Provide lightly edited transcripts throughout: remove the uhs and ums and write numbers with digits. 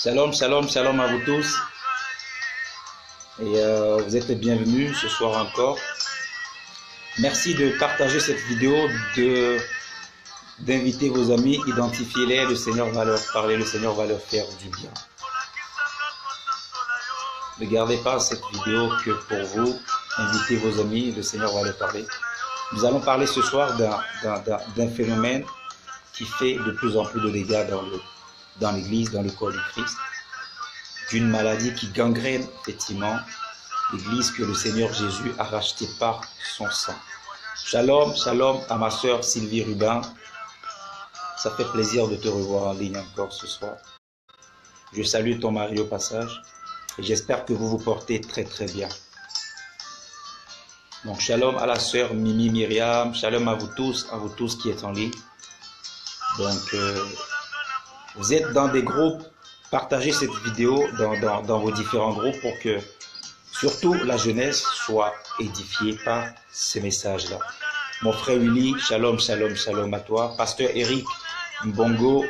Shalom, shalom, shalom à vous tous. Et vous êtes les bienvenus ce soir encore. Merci de partager cette vidéo, d'inviter vos amis, identifiez-les, le Seigneur va leur parler, le Seigneur va leur faire du bien. Ne gardez pas cette vidéo que pour vous, invitez vos amis, le Seigneur va leur parler. Nous allons parler ce soir d'un phénomène qui fait de plus en plus de dégâts dans l'Église, dans le corps du Christ, d'une maladie qui gangrène effectivement l'Église que le Seigneur Jésus a rachetée par son sang. Shalom, shalom à ma sœur Sylvie Rubin. Ça fait plaisir de te revoir en ligne encore ce soir. Je salue ton mari au passage et j'espère que vous vous portez très très bien. Donc shalom à la sœur Mimi Myriam, shalom à vous tous qui êtes en ligne. Donc vous êtes dans des groupes, partagez cette vidéo dans vos différents groupes pour que surtout la jeunesse soit édifiée par ces messages-là. Mon frère Willy, shalom, shalom, shalom à toi. Pasteur Eric Mbongo,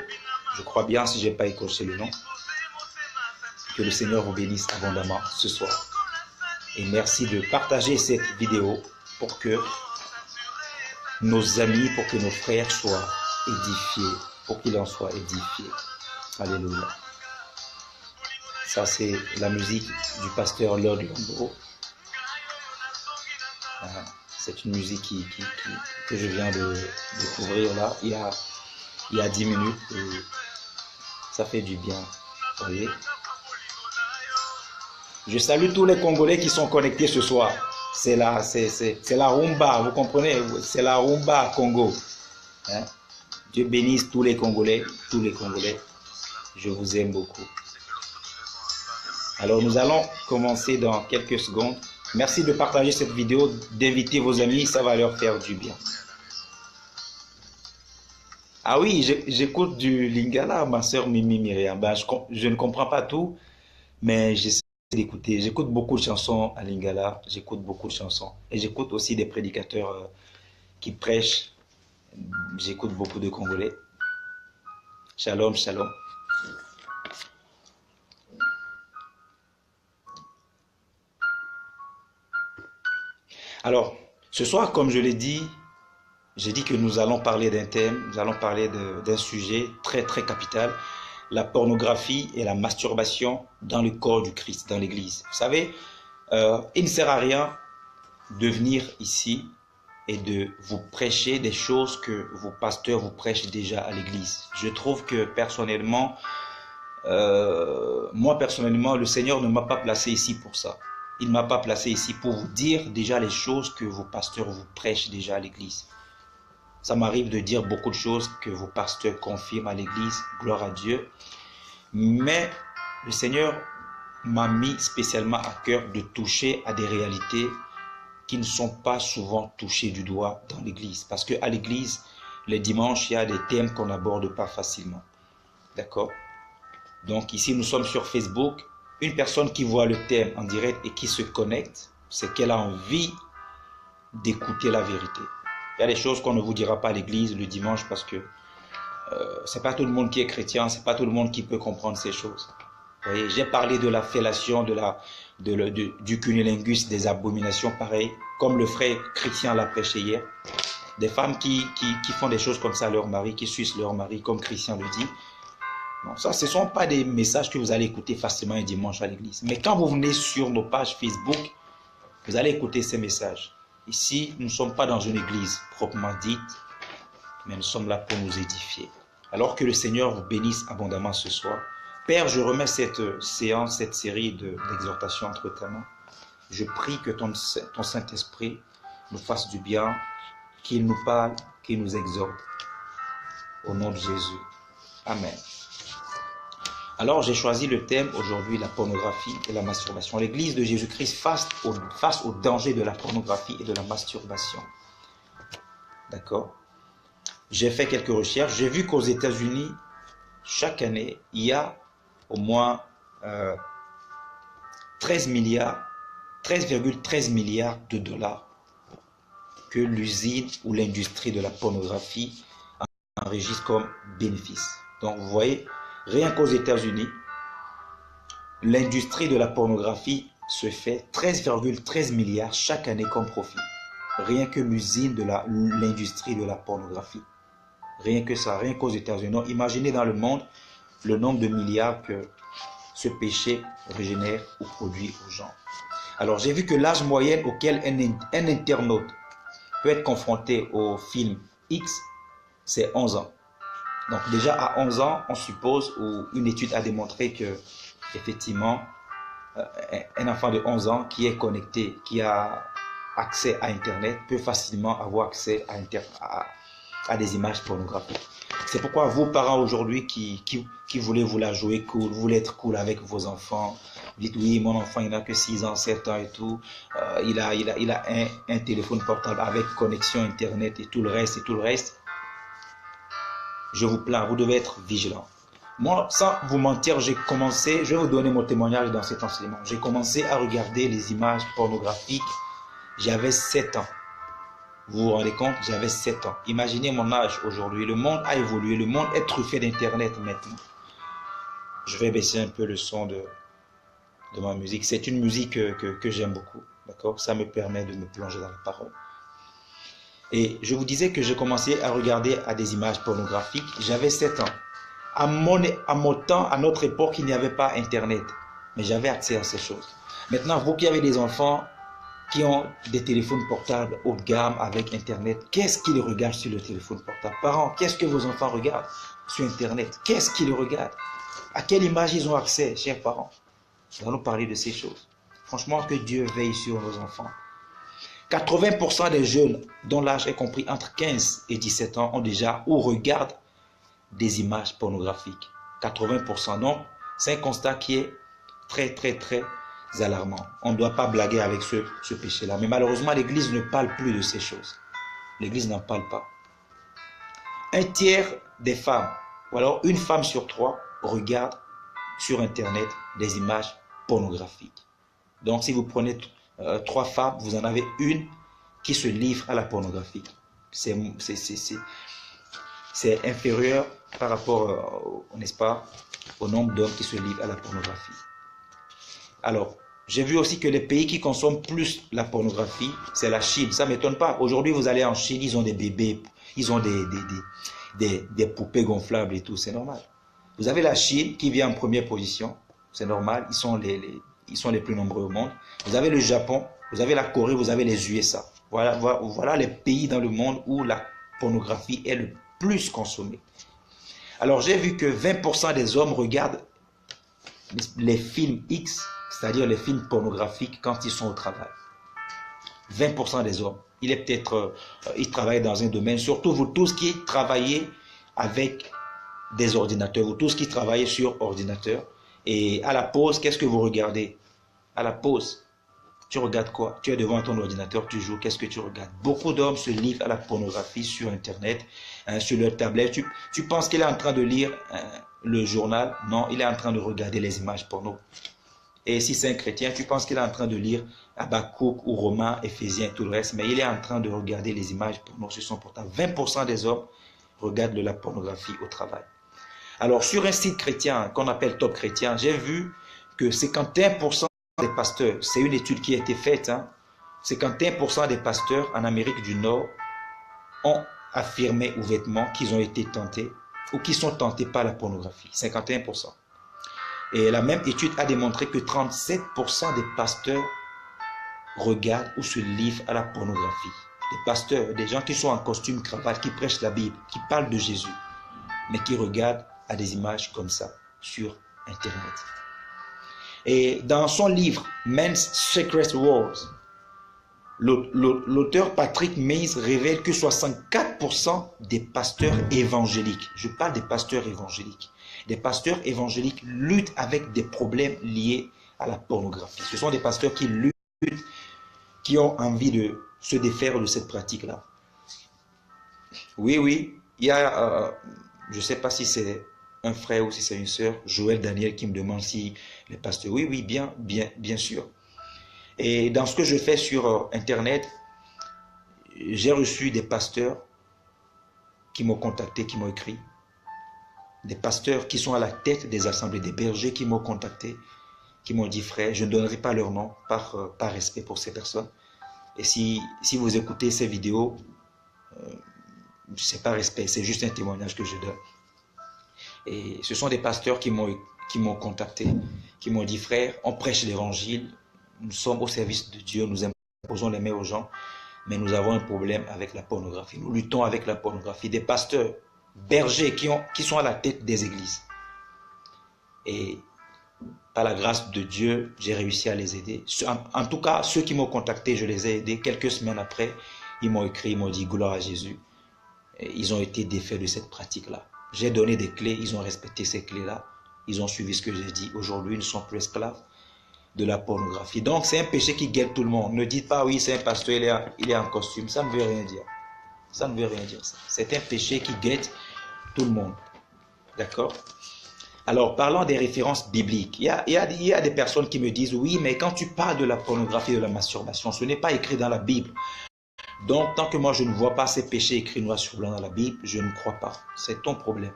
je crois bien si je n'ai pas écorché le nom. Que le Seigneur vous bénisse abondamment ce soir. Et merci de partager cette vidéo pour que nos amis, pour que nos frères soient édifiés, pour qu'ils en soient édifiés. Alléluia. Ça, c'est la musique du pasteur Lord Lombo. C'est une musique que je viens de découvrir là, il y a 10 minutes. Et ça fait du bien. Vous voyez? Je salue tous les Congolais qui sont connectés ce soir. C'est la rumba, vous comprenez? C'est la rumba Congo. Hein? Dieu bénisse tous les Congolais, tous les Congolais. Je vous aime beaucoup. Alors nous allons commencer dans quelques secondes. Merci de partager cette vidéo, d'inviter vos amis, ça va leur faire du bien. Ah oui, j'écoute du Lingala, ma soeur Mimi Myriam. Ben, je ne comprends pas tout, mais j'essaie d'écouter. J'écoute beaucoup de chansons à Lingala, j'écoute beaucoup de chansons. Et j'écoute aussi des prédicateurs qui prêchent. J'écoute beaucoup de Congolais. Shalom, shalom. Alors, ce soir, comme je l'ai dit, j'ai dit que nous allons parler d'un thème, nous allons parler d'un sujet très très capital, la pornographie et la masturbation dans le corps du Christ, dans l'Église. Vous savez, il ne sert à rien de venir ici et de vous prêcher des choses que vos pasteurs vous prêchent déjà à l'Église. Je trouve que personnellement, moi personnellement, le Seigneur ne m'a pas placé ici pour ça. Il ne m'a pas placé ici pour vous dire déjà les choses que vos pasteurs vous prêchent déjà à l'Église. Ça m'arrive de dire beaucoup de choses que vos pasteurs confirment à l'Église, gloire à Dieu. Mais le Seigneur m'a mis spécialement à cœur de toucher à des réalités qui ne sont pas souvent touchées du doigt dans l'Église. Parce qu'à l'Église, les dimanches, il y a des thèmes qu'on n'aborde pas facilement. D'accord? Donc ici, nous sommes sur Facebook. Une personne qui voit le thème en direct et qui se connecte, c'est qu'elle a envie d'écouter la vérité. Il y a des choses qu'on ne vous dira pas à l'église le dimanche parce que c'est pas tout le monde qui est chrétien, c'est pas tout le monde qui peut comprendre ces choses. Vous voyez, j'ai parlé de la fellation, du cunnilingus, des abominations pareilles, comme le frère Christian l'a prêché hier. Des femmes qui font des choses comme ça à leur mari, qui sucent leur mari, comme Christian le dit. Non, ça, ce ne sont pas des messages que vous allez écouter facilement un dimanche à l'église. Mais quand vous venez sur nos pages Facebook, vous allez écouter ces messages. Ici, nous ne sommes pas dans une église proprement dite, mais nous sommes là pour nous édifier. Alors que le Seigneur vous bénisse abondamment ce soir. Père, je remets cette séance, cette série d'exhortations entre tes mains. Je prie que ton Saint-Esprit nous fasse du bien, qu'il nous parle, qu'il nous exhorte. Au nom de Jésus. Amen. Alors, j'ai choisi le thème aujourd'hui, la pornographie et la masturbation. L'Église de Jésus-Christ face au danger de la pornographie et de la masturbation. D'accord? J'ai fait quelques recherches. J'ai vu qu'aux États-Unis, chaque année, il y a au moins 13,13 milliards de dollars que l'usine ou l'industrie de la pornographie enregistre comme bénéfice. Donc, vous voyez, rien qu'aux États-Unis, l'industrie de la pornographie se fait 13,13 milliards chaque année comme profit. Rien que l'usine de l'industrie de la pornographie. Rien que ça, rien qu'aux États-Unis. Donc, imaginez dans le monde le nombre de milliards que ce péché régénère ou produit aux gens. Alors, j'ai vu que l'âge moyen auquel un internaute peut être confronté au film X, c'est 11 ans. Donc déjà à 11 ans, on suppose, ou une étude a démontré que, effectivement, un enfant de 11 ans qui est connecté, qui a accès à Internet, peut facilement avoir accès à des images pornographiques. C'est pourquoi vous, parents aujourd'hui qui voulez vous la jouer cool, vous voulez être cool avec vos enfants, dites oui, mon enfant il n'a que 6 ans, 7 ans et tout, il a un téléphone portable avec connexion Internet et tout le reste, je vous plains, vous devez être vigilant. Moi, sans vous mentir, je vais vous donner mon témoignage dans cet enseignement. J'ai commencé à regarder les images pornographiques, j'avais 7 ans. Vous vous rendez compte? J'avais 7 ans. Imaginez mon âge aujourd'hui. Le monde a évolué, le monde est truffé d'Internet maintenant. Je vais baisser un peu le son de ma musique. C'est une musique que j'aime beaucoup. D'accord? Ça me permet de me plonger dans la parole. Et je vous disais que j'ai commencé à regarder à des images pornographiques. J'avais 7 ans. À mon temps, à notre époque, il n'y avait pas Internet. Mais j'avais accès à ces choses. Maintenant, vous qui avez des enfants qui ont des téléphones portables haut de gamme avec Internet, qu'est-ce qu'ils regardent sur le téléphone portable? Parents, qu'est-ce que vos enfants regardent sur Internet? Qu'est-ce qu'ils regardent? À quelle image ils ont accès, chers parents? Nous allons parler de ces choses. Franchement, que Dieu veille sur nos enfants. 80% des jeunes dont l'âge est compris entre 15 et 17 ans ont déjà ou regardent des images pornographiques. 80%. Donc, c'est un constat qui est très, très, très alarmant. On ne doit pas blaguer avec ce péché-là. Mais malheureusement, l'Église ne parle plus de ces choses. L'Église n'en parle pas. Un tiers des femmes, ou alors une femme sur 3, regarde sur Internet des images pornographiques. Donc, si vous prenez 3 femmes, vous en avez une qui se livre à la pornographie. C'est inférieur par rapport, n'est-ce pas, au nombre d'hommes qui se livrent à la pornographie. Alors, J'ai vu aussi que les pays qui consomment plus la pornographie, c'est la Chine. Ça ne m'étonne pas. Aujourd'hui, vous allez en Chine, ils ont des bébés, ils ont des poupées gonflables et tout. C'est normal. Vous avez la Chine qui vient en première position. C'est normal. Ils sont les plus nombreux au monde. Vous avez le Japon, vous avez la Corée, vous avez les USA. Voilà les pays dans le monde où la pornographie est le plus consommée. Alors, j'ai vu que 20% des hommes regardent les films X, c'est-à-dire les films pornographiques quand ils sont au travail. 20% des hommes. Ils travaillent dans un domaine, surtout vous tous qui travaillez avec des ordinateurs, vous tous qui travaillez sur ordinateur. Et à la pause, qu'est-ce que vous regardez? À la pause, tu regardes quoi? Tu es devant ton ordinateur, tu joues, qu'est-ce que tu regardes? Beaucoup d'hommes se livrent à la pornographie sur Internet, sur leur tablette. Tu penses qu'il est en train de lire le journal? Non, il est en train de regarder les images porno. Et si c'est un chrétien, tu penses qu'il est en train de lire Habakkuk ou Romains, Éphésiens, tout le reste, mais il est en train de regarder les images porno sur son portable. 20% des hommes regardent de la pornographie au travail. Alors, sur un site chrétien qu'on appelle Top Chrétien, j'ai vu que 51% des pasteurs, c'est une étude qui a été faite, 51% des pasteurs en Amérique du Nord ont affirmé ouvertement qu'ils ont été tentés ou qu'ils sont tentés par la pornographie. 51%. Et la même étude a démontré que 37% des pasteurs regardent ou se livrent à la pornographie. Des pasteurs, des gens qui sont en costume, cravate, qui prêchent la Bible, qui parlent de Jésus, mais qui regardent à des images comme ça sur Internet. Et dans son livre Men's Secret Wars, l'auteur Patrick Mays révèle que 64% des pasteurs évangéliques, je parle des pasteurs évangéliques luttent avec des problèmes liés à la pornographie. Ce sont des pasteurs qui luttent, qui ont envie de se défaire de cette pratique-là. Oui, il y a, je ne sais pas si c'est un frère ou si c'est une sœur, Joël Daniel, qui me demande si les pasteurs, oui, bien sûr. Et dans ce que je fais sur Internet, j'ai reçu des pasteurs qui m'ont contacté, qui m'ont écrit. Des pasteurs qui sont à la tête des assemblées, des bergers qui m'ont contacté, qui m'ont dit, frère, je ne donnerai pas leur nom par respect pour ces personnes. Et si vous écoutez ces vidéos, c'est pas respect, c'est juste un témoignage que je donne. Et ce sont des pasteurs qui m'ont contacté, qui m'ont dit, frère, on prêche l'évangile, nous sommes au service de Dieu, nous imposons les mains aux gens, mais nous avons un problème avec la pornographie. Nous luttons avec la pornographie. Des pasteurs bergers qui sont à la tête des églises. Et par la grâce de Dieu, j'ai réussi à les aider. En tout cas, ceux qui m'ont contacté, je les ai aidés. Quelques semaines après, ils m'ont écrit, ils m'ont dit gloire à Jésus. Et ils ont été défaits de cette pratique-là. J'ai donné des clés, ils ont respecté ces clés-là. Ils ont suivi ce que j'ai dit. Aujourd'hui, ils ne sont plus esclaves de la pornographie. Donc, c'est un péché qui guette tout le monde. Ne dites pas, oui, c'est un pasteur, il est en costume. Ça ne veut rien dire. Ça ne veut rien dire. C'est un péché qui guette tout le monde. D'accord? Alors, parlons des références bibliques. Il y a des personnes qui me disent, oui, mais quand tu parles de la pornographie, de la masturbation, ce n'est pas écrit dans la Bible. Donc, tant que moi, je ne vois pas ces péchés écrits noir sur blanc dans la Bible, je ne crois pas. C'est ton problème.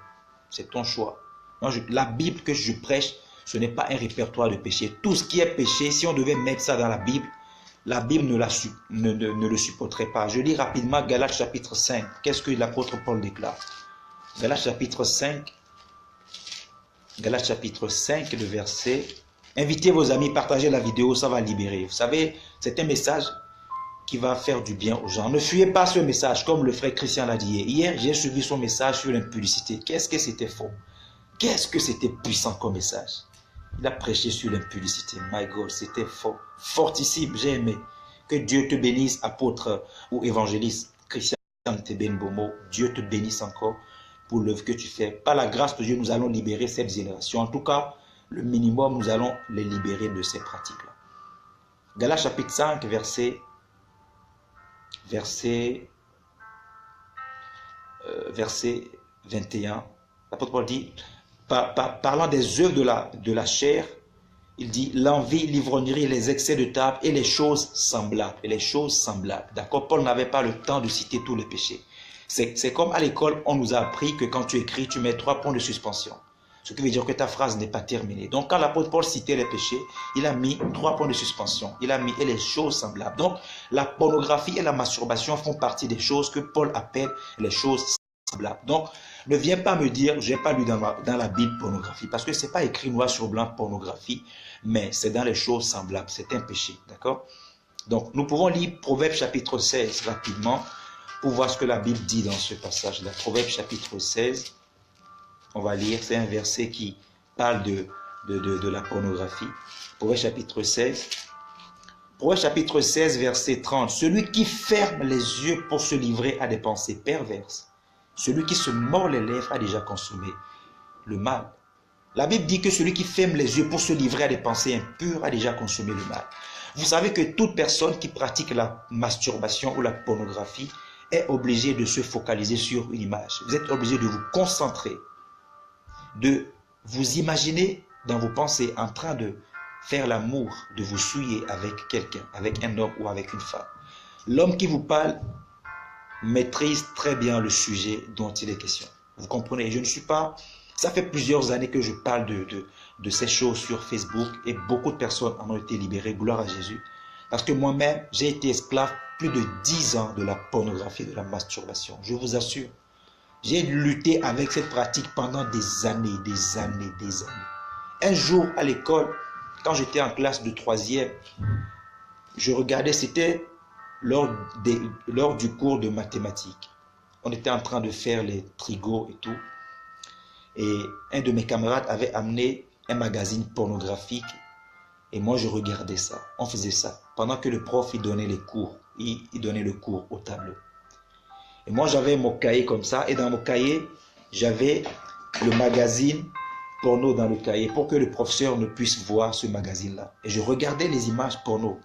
C'est ton choix. Moi, la Bible que je prêche, ce n'est pas un répertoire de péchés. Tout ce qui est péché, si on devait mettre ça dans la Bible ne le supporterait pas. Je lis rapidement Galates chapitre 5. Qu'est-ce que l'apôtre Paul déclare? Galates chapitre 5, le verset. Invitez vos amis, partagez la vidéo, ça va libérer. Vous savez, c'est un message qui va faire du bien aux gens. Ne fuyez pas ce message, comme le frère Christian l'a dit. Hier, j'ai suivi son message sur l'impudicité. Qu'est-ce que c'était faux? Qu'est-ce que c'était puissant comme message? Il a prêché sur l'impudicité. My God, c'était fort. Fortissime, j'ai aimé. Que Dieu te bénisse, apôtre ou évangéliste. Christian Tebenbomo, Dieu te bénisse encore pour l'œuvre que tu fais. Par la grâce de Dieu, nous allons libérer cette génération. En tout cas, le minimum, nous allons les libérer de ces pratiques-là. Galates chapitre 5, verset 21. L'apôtre Paul dit, parlant des œuvres de la chair, il dit l'envie, l'ivrognerie, les excès de table et les choses semblables. D'accord? Paul n'avait pas le temps de citer tous les péchés. C'est comme à l'école, on nous a appris que quand tu écris, tu mets 3 points de suspension. Ce qui veut dire que ta phrase n'est pas terminée. Donc, quand l'apôtre Paul citait les péchés, il a mis 3 points de suspension. Il a mis et les choses semblables. Donc, la pornographie et la masturbation font partie des choses que Paul appelle les choses semblables. Donc, ne viens pas me dire, je n'ai pas lu dans la Bible pornographie, parce que ce n'est pas écrit noir sur blanc pornographie, mais c'est dans les choses semblables. C'est un péché, d'accord? Donc, nous pouvons lire Proverbes chapitre 16 rapidement pour voir ce que la Bible dit dans ce passage-là. Proverbes chapitre 16. On va lire, c'est un verset qui parle de la pornographie. Proverbe chapitre 16. Proverbe chapitre 16, verset 30. Celui qui ferme les yeux pour se livrer à des pensées perverses, celui qui se mord les lèvres a déjà consommé le mal. La Bible dit que celui qui ferme les yeux pour se livrer à des pensées impures a déjà consommé le mal. Vous savez que toute personne qui pratique la masturbation ou la pornographie est obligée de se focaliser sur une image. Vous êtes obligé de vous concentrer, de vous imaginer dans vos pensées en train de faire l'amour, de vous souiller avec quelqu'un, avec un homme ou avec une femme. L'homme qui vous parle maîtrise très bien le sujet dont il est question. Vous comprenez? Je ne suis pas... Ça fait plusieurs années que je parle de ces choses sur Facebook et beaucoup de personnes en ont été libérées, gloire à Jésus. Parce que moi-même, j'ai été esclave plus de 10 ans de la pornographie, de la masturbation. Je vous assure. J'ai lutté avec cette pratique pendant des années, des années, des années. Un jour à l'école, quand j'étais en classe de 3e, je regardais, c'était lors du cours de mathématiques. On était en train de faire les trigots et tout. Et un de mes camarades avait amené un magazine pornographique. Et moi, je regardais ça. On faisait ça. Pendant que le prof, il donnait les cours. Il donnait le cours au tableau. Et moi, j'avais mon cahier comme ça. Et dans mon cahier, j'avais le magazine porno dans le cahier pour que le professeur ne puisse voir ce magazine-là. Et je regardais les images porno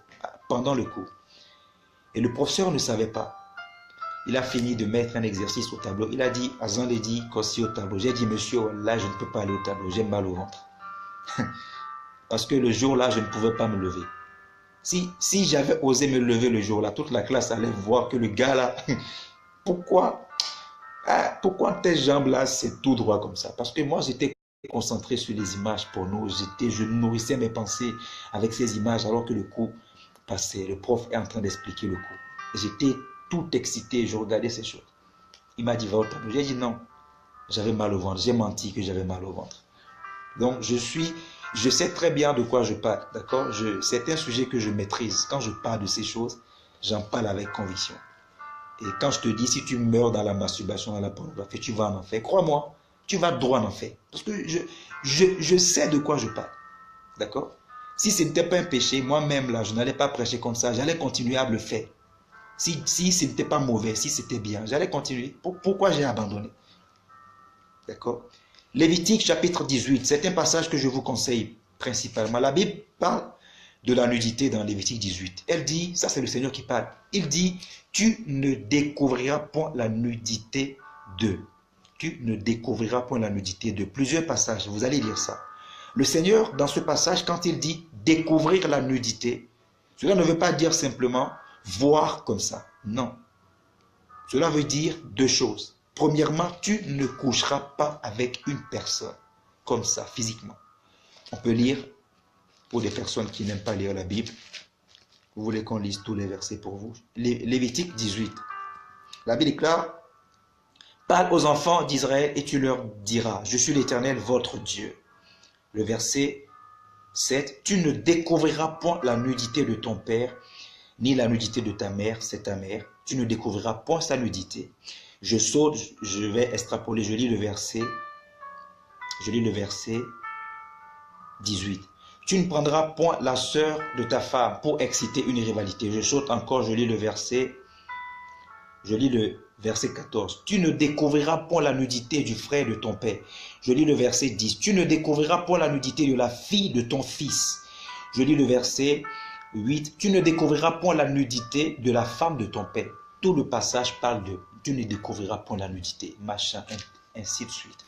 pendant le cours. Et le professeur ne savait pas. Il a fini de mettre un exercice au tableau. Il a dit, Azan l'a dit, qu'aussi au tableau. J'ai dit, monsieur, là, je ne peux pas aller au tableau. J'ai mal au ventre. Parce que le jour-là, je ne pouvais pas me lever. Si j'avais osé me lever le jour-là, toute la classe allait voir que le gars-là... Pourquoi tes jambes-là, c'est tout droit comme ça? Parce que moi, j'étais concentré sur les images porno. Je nourrissais mes pensées avec ces images alors que le cours passait. Le prof est en train d'expliquer le cours. J'étais tout excité, je regardais ces choses. Il m'a dit, va au tableau. J'ai dit non, j'avais mal au ventre. J'ai menti que j'avais mal au ventre. Donc, je sais très bien de quoi je parle, d'accord? C'est un sujet que je maîtrise. Quand je parle de ces choses, j'en parle avec conviction. Et quand je te dis, si tu meurs dans la masturbation, dans la pornographie, tu vas en enfer. Crois-moi, tu vas droit en enfer. Parce que je sais de quoi je parle. D'accord? Si ce n'était pas un péché, moi-même, là, je n'allais pas prêcher comme ça. J'allais continuer à le faire. Si ce n'était pas mauvais, si c'était bien, j'allais continuer. Pourquoi j'ai abandonné? D'accord? Lévitique chapitre 18, c'est un passage que je vous conseille principalement. La Bible parle de la nudité dans Lévitique 18. Elle dit, ça c'est le Seigneur qui parle, il dit, tu ne découvriras point la nudité de. Tu ne découvriras point la nudité de. Plusieurs passages, vous allez lire ça. Le Seigneur, dans ce passage, quand il dit découvrir la nudité, cela ne veut pas dire simplement voir comme ça. Non. Cela veut dire deux choses. Premièrement, tu ne coucheras pas avec une personne comme ça, physiquement. On peut lire, pour des personnes qui n'aiment pas lire la Bible, vous voulez qu'on lise tous les versets pour vous. Lévitique 18. La Bible déclare, parle aux enfants d'Israël et tu leur diras, je suis l'Éternel, votre Dieu. Le verset 7, tu ne découvriras point la nudité de ton père, ni la nudité de ta mère, c'est ta mère. Tu ne découvriras point sa nudité. Je saute, je vais extrapoler, je lis le verset 18. Tu ne prendras point la sœur de ta femme pour exciter une rivalité. Je saute encore, je lis le verset 14. Tu ne découvriras point la nudité du frère de ton père. Je lis le verset 10. Tu ne découvriras point la nudité de la fille de ton fils. Je lis le verset 8. Tu ne découvriras point la nudité de la femme de ton père. Tout le passage parle de tu ne découvriras point la nudité, machin, ainsi de suite.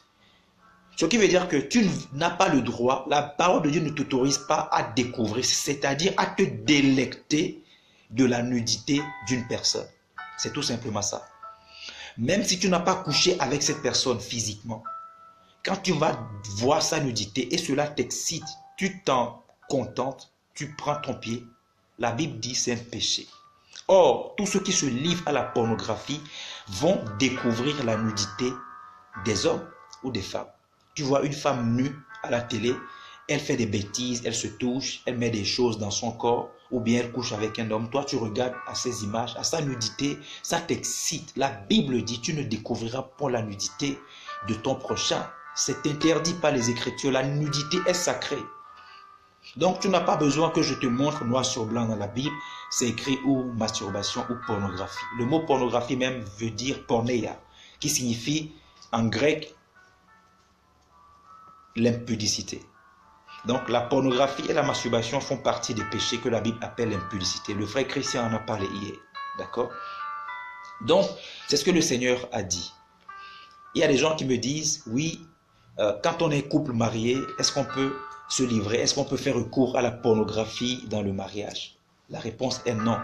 Ce qui veut dire que tu n'as pas le droit, la parole de Dieu ne t'autorise pas à découvrir, c'est-à-dire à te délecter de la nudité d'une personne. C'est tout simplement ça. Même si tu n'as pas couché avec cette personne physiquement, Quand tu vas voir sa nudité et cela t'excite, tu t'en contentes, tu prends ton pied, la Bible dit c'est un péché. Or, tous ceux qui se livrent à la pornographie vont découvrir la nudité des hommes ou des femmes. Tu vois une femme nue à la télé, elle fait des bêtises, elle se touche, elle met des choses dans son corps, ou bien elle couche avec un homme. Toi, tu regardes à ces images, à sa nudité, ça t'excite. La Bible dit, tu ne découvriras pas la nudité de ton prochain. C'est interdit par les Écritures. La nudité est sacrée. Donc, tu n'as pas besoin que je te montre noir sur blanc dans la Bible. C'est écrit ou masturbation ou pornographie. Le mot pornographie même veut dire porneia, qui signifie en grec l'impudicité. Donc, la pornographie et la masturbation font partie des péchés que la Bible appelle l'impudicité. Le frère Christian en a parlé hier. D'accord? Donc, c'est ce que le Seigneur a dit. Il y a des gens qui me disent, oui, quand on est couple marié, est-ce qu'on peut se livrer? Est-ce qu'on peut faire recours à la pornographie dans le mariage? La réponse est non.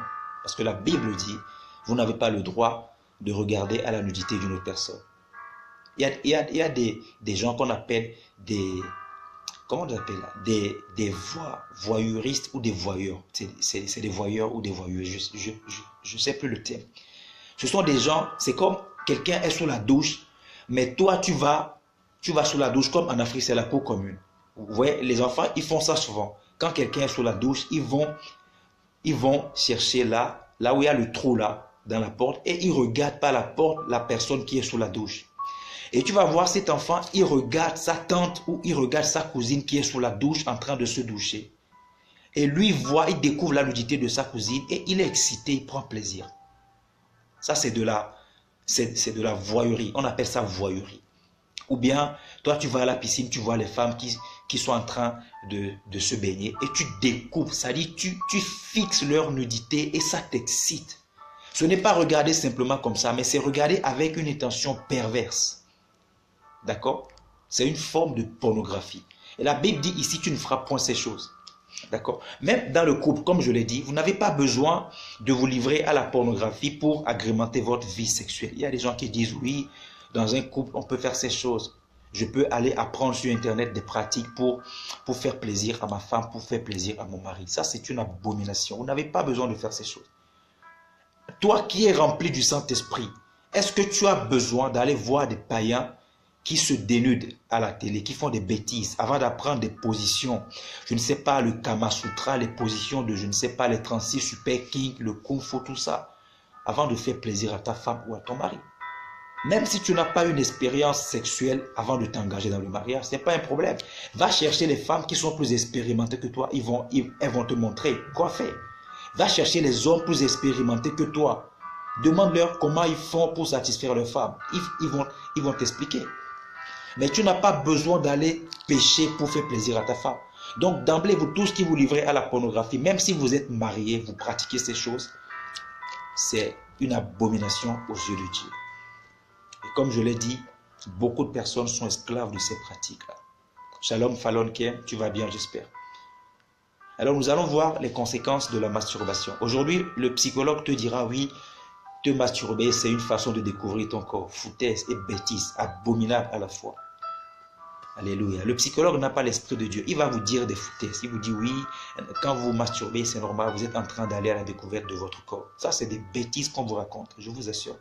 Parce que la Bible dit, vous n'avez pas le droit de regarder à la nudité d'une autre personne. Il y a des gens qu'on appelle des... Comment on appelle là? Des voyeuristes ou des voyeurs. C'est des voyeurs ou des voyeuses. Je ne sais plus le terme. Ce sont des gens, c'est comme quelqu'un est sous la douche, mais toi tu vas sous la douche, comme en Afrique c'est la cour commune. Vous voyez, les enfants, ils font ça souvent. Quand quelqu'un est sous la douche, ils vont chercher là où il y a le trou là, dans la porte, et ils regardent par la porte la personne qui est sous la douche. Et tu vas voir cet enfant, il regarde sa tante ou il regarde sa cousine qui est sous la douche en train de se doucher. Et lui il découvre la nudité de sa cousine et il est excité, il prend plaisir. Ça c'est de la voyeurie, on appelle ça voyeurie. Ou bien, toi tu vas à la piscine, tu vois les femmes qui sont en train de se baigner et tu découvres, ça dit tu fixes leur nudité et ça t'excite. Ce n'est pas regarder simplement comme ça, mais c'est regarder avec une intention perverse. D'accord? C'est une forme de pornographie. Et la Bible dit ici, tu ne feras point ces choses. D'accord? Même dans le couple, comme je l'ai dit, vous n'avez pas besoin de vous livrer à la pornographie pour agrémenter votre vie sexuelle. Il y a des gens qui disent, oui, dans un couple, on peut faire ces choses. Je peux aller apprendre sur Internet des pratiques pour faire plaisir à ma femme, pour faire plaisir à mon mari. Ça, c'est une abomination. Vous n'avez pas besoin de faire ces choses. Toi qui es rempli du Saint-Esprit, est-ce que tu as besoin d'aller voir des païens qui se dénudent à la télé, qui font des bêtises, avant d'apprendre des positions, je ne sais pas, le Kama Sutra, les positions de, je ne sais pas, les 36 Super King, le Kung Fu, tout ça, avant de faire plaisir à ta femme ou à ton mari. Même si tu n'as pas une expérience sexuelle avant de t'engager dans le mariage, ce n'est pas un problème. Va chercher les femmes qui sont plus expérimentées que toi, elles vont te montrer quoi faire. Va chercher les hommes plus expérimentés que toi. Demande-leur comment ils font pour satisfaire leurs femmes. Ils vont t'expliquer. Mais tu n'as pas besoin d'aller pécher pour faire plaisir à ta femme. Donc d'emblée, vous tous qui vous livrez à la pornographie, même si vous êtes mariés, vous pratiquez ces choses, c'est une abomination aux yeux de Dieu. Et comme je l'ai dit, beaucoup de personnes sont esclaves de ces pratiques-là. Shalom, Falon Kem, tu vas bien, j'espère. Alors nous allons voir les conséquences de la masturbation. Aujourd'hui, le psychologue te dira, oui, te masturber, c'est une façon de découvrir ton corps. Foutaise et bêtise, abominable à la fois. Alléluia. Le psychologue n'a pas l'esprit de Dieu. Il va vous dire des foutaises. Il vous dit, oui, quand vous masturbez, c'est normal, vous êtes en train d'aller à la découverte de votre corps. Ça, c'est des bêtises qu'on vous raconte, je vous assure.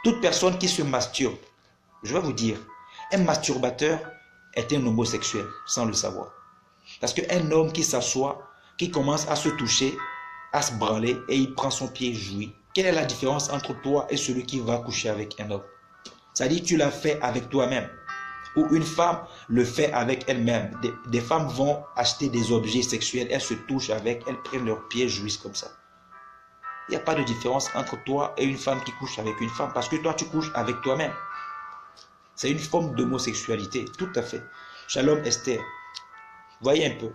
Toute personne qui se masturbe, je vais vous dire, un masturbateur est un homosexuel, sans le savoir. Parce qu'un homme qui s'assoit, qui commence à se toucher, à se branler, et il prend son pied et jouit. Quelle est la différence entre toi et celui qui va coucher avec un homme? C'est-à-dire, tu l'as fait avec toi-même. Ou une femme le fait avec elle-même. Des femmes vont acheter des objets sexuels, elles se touchent avec, elles prennent leurs pieds, jouissent comme ça. Il n'y a pas de différence entre toi et une femme qui couche avec une femme, parce que toi, tu couches avec toi-même. C'est une forme d'homosexualité, tout à fait. Shalom Esther. Voyez un peu.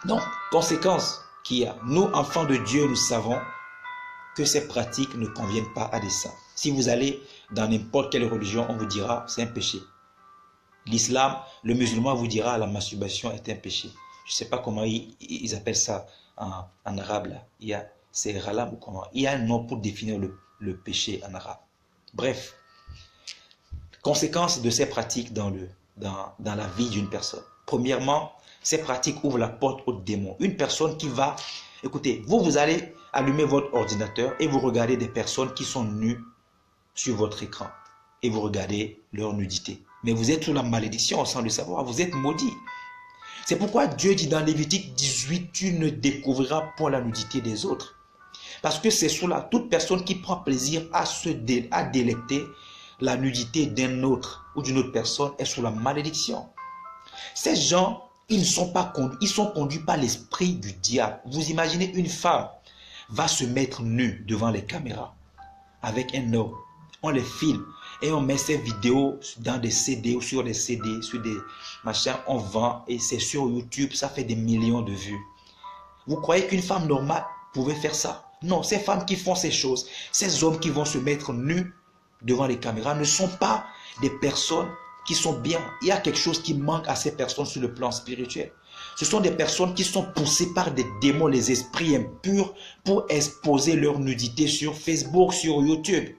Donc, conséquence qu'il y a. Nous, enfants de Dieu, nous savons que ces pratiques ne conviennent pas à des saints. Si vous allez dans n'importe quelle religion, on vous dira c'est un péché. L'islam, le musulman vous dira la masturbation est un péché. Je ne sais pas comment ils appellent ça en arabe. Là. C'est ralam ou comment. Il y a un nom pour définir le péché en arabe. Bref, Conséquences de ces pratiques dans la vie d'une personne. Premièrement, ces pratiques ouvrent la porte aux démons. Une personne qui va... Écoutez, vous allez allumer votre ordinateur et vous regardez des personnes qui sont nues sur votre écran. Et vous regardez leur nudité. Mais vous êtes sous la malédiction sans le savoir. Vous êtes maudit. C'est pourquoi Dieu dit dans Lévitique 18, tu ne découvriras pas la nudité des autres. Parce que c'est sous toute personne qui prend plaisir à délecter la nudité d'un autre ou d'une autre personne est sous la malédiction. Ces gens, ils ne sont pas conduits, ils sont conduits par l'esprit du diable. Vous imaginez une femme va se mettre nue devant les caméras avec un homme. On les filme et on met ces vidéos dans des CD ou sur des CD, sur des machins, on vend et c'est sur YouTube, ça fait des millions de vues. Vous croyez qu'une femme normale pouvait faire ça? Non, ces femmes qui font ces choses, ces hommes qui vont se mettre nus devant les caméras ne sont pas des personnes qui sont bien. Il y a quelque chose qui manque à ces personnes sur le plan spirituel. Ce sont des personnes qui sont poussées par des démons, les esprits impurs, pour exposer leur nudité sur Facebook, sur YouTube.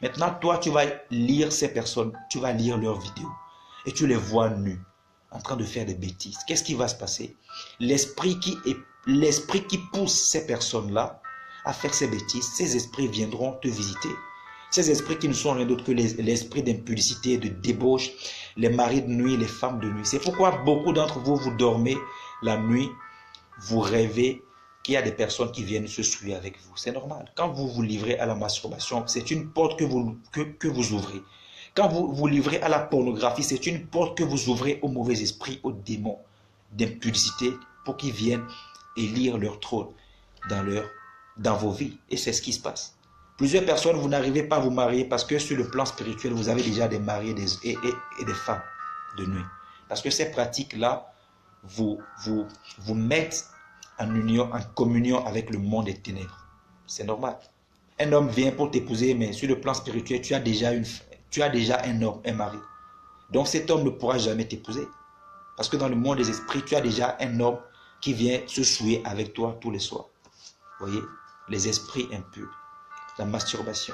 Maintenant, toi, tu vas lire ces personnes, tu vas lire leurs vidéos et tu les vois nus, en train de faire des bêtises. Qu'est-ce qui va se passer? L'esprit qui pousse ces personnes-là à faire ces bêtises, ces esprits viendront te visiter. Ces esprits qui ne sont rien d'autre que l'esprit d'impudicité, de débauche, les maris de nuit, les femmes de nuit. C'est pourquoi beaucoup d'entre vous, vous dormez la nuit, vous rêvez qu'il y a des personnes qui viennent se souiller avec vous. C'est normal. Quand vous vous livrez à la masturbation, c'est une porte que vous ouvrez. Quand vous vous livrez à la pornographie, c'est une porte que vous ouvrez aux mauvais esprits, aux démons d'impudicité pour qu'ils viennent élire leur trône dans vos vies. Et c'est ce qui se passe. Plusieurs personnes, vous n'arrivez pas à vous marier parce que sur le plan spirituel, vous avez déjà des maris et des femmes de nuit. Parce que ces pratiques-là vous mettent en union, en communion avec le monde des ténèbres. C'est normal. Un homme vient pour t'épouser, mais sur le plan spirituel, tu as déjà un homme, un mari. Donc cet homme ne pourra jamais t'épouser. Parce que dans le monde des esprits, tu as déjà un homme qui vient se souiller avec toi tous les soirs. Vous voyez, les esprits impurs, la masturbation,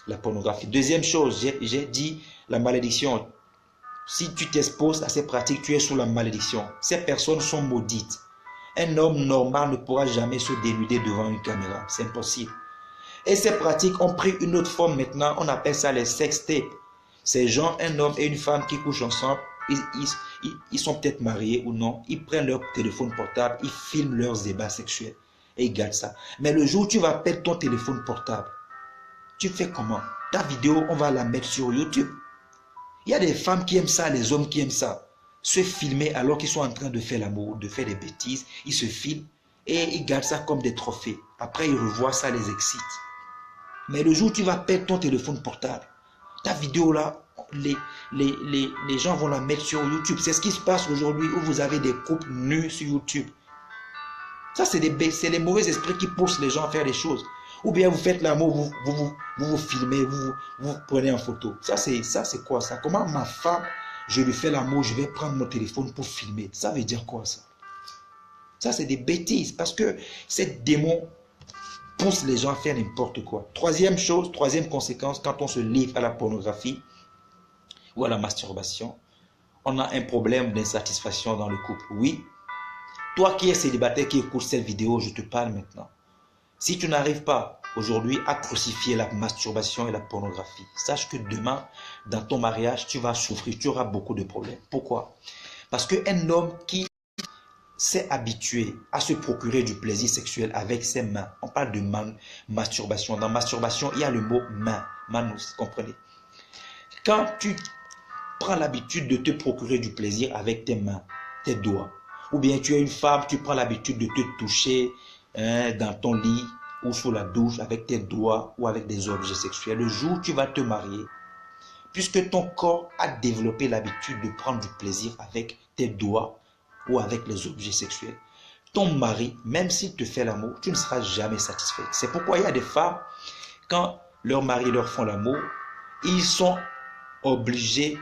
la pornographie. Deuxième chose, j'ai dit la malédiction. Si tu t'exposes à ces pratiques, tu es sous la malédiction. Ces personnes sont maudites. Un homme normal ne pourra jamais se dénuder devant une caméra. C'est impossible. Et ces pratiques ont pris une autre forme maintenant. On appelle ça les sextapes. Ces gens, un homme et une femme qui couchent ensemble, ils sont peut-être mariés ou non. Ils prennent leur téléphone portable, ils filment leurs ébats sexuels et ils gardent ça. Mais le jour où tu vas perdre ton téléphone portable, tu fais comment? Ta vidéo, on va la mettre sur YouTube. Il y a des femmes qui aiment ça, les hommes qui aiment ça. Se filmer alors qu'ils sont en train de faire l'amour, de faire des bêtises. Ils se filment et ils gardent ça comme des trophées. Après, ils revoient ça, les excite. Mais le jour où tu vas perdre ton téléphone portable, ta vidéo là, les gens vont la mettre sur YouTube. C'est ce qui se passe aujourd'hui où vous avez des couples nus sur YouTube. Ça, c'est les mauvais esprits qui poussent les gens à faire des choses. Ou bien vous faites l'amour, vous filmez, vous prenez en photo. Ça, c'est quoi ça? Comment ma femme, je lui fais l'amour, je vais prendre mon téléphone pour filmer? Ça veut dire quoi ça? Ça, c'est des bêtises parce que ces démons poussent les gens à faire n'importe quoi. Troisième chose, troisième conséquence, quand on se livre à la pornographie ou à la masturbation, on a un problème d'insatisfaction dans le couple. Oui, toi qui es célibataire, qui écoutes cette vidéo, je te parle maintenant. Si tu n'arrives pas aujourd'hui à crucifier la masturbation et la pornographie, sache que demain, dans ton mariage, tu vas souffrir, tu auras beaucoup de problèmes. Pourquoi? Parce qu'un homme qui s'est habitué à se procurer du plaisir sexuel avec ses mains, on parle de masturbation. Dans masturbation, il y a le mot main, manus, comprenez? Quand tu prends l'habitude de te procurer du plaisir avec tes mains, tes doigts, ou bien tu es une femme, tu prends l'habitude de te toucher dans ton lit ou sous la douche avec tes doigts ou avec des objets sexuels. Le jour où tu vas te marier, puisque ton corps a développé l'habitude de prendre du plaisir avec tes doigts ou avec les objets sexuels, ton mari, même s'il te fait l'amour, tu ne seras jamais satisfait. C'est pourquoi il y a des femmes, quand leur mari leur font l'amour, ils sont obligés,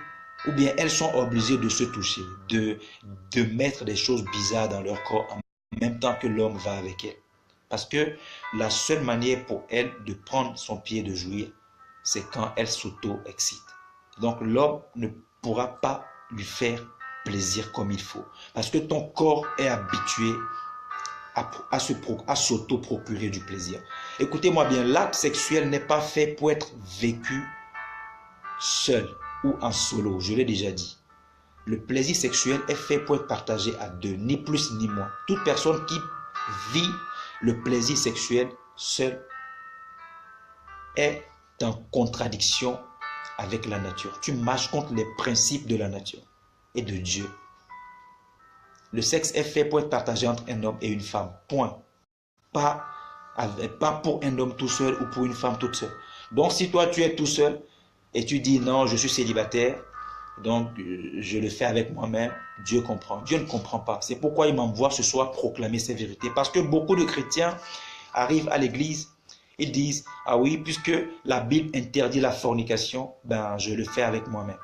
ou bien elles sont obligées de se toucher, de mettre des choses bizarres dans leur corps en même temps que l'homme va avec elle. Parce que la seule manière pour elle de prendre son pied de jouir, c'est quand elle s'auto-excite. Donc l'homme ne pourra pas lui faire plaisir comme il faut. Parce que ton corps est habitué à s'auto-procurer du plaisir. Écoutez-moi bien, l'acte sexuel n'est pas fait pour être vécu seul ou en solo, je l'ai déjà dit. Le plaisir sexuel est fait pour être partagé à deux, ni plus ni moins. Toute personne qui vit le plaisir sexuel seul est en contradiction avec la nature. Tu marches contre les principes de la nature et de Dieu. Le sexe est fait pour être partagé entre un homme et une femme. Point. Pas pour un homme tout seul ou pour une femme toute seule. Donc si toi tu es tout seul et tu dis non, je suis célibataire, donc je le fais avec moi-même, Dieu comprend. Dieu ne comprend pas. C'est pourquoi il m'envoie ce soir proclamer ces vérités. Parce que beaucoup de chrétiens arrivent à l'église, ils disent, ah oui, puisque la Bible interdit la fornication, ben je le fais avec moi-même.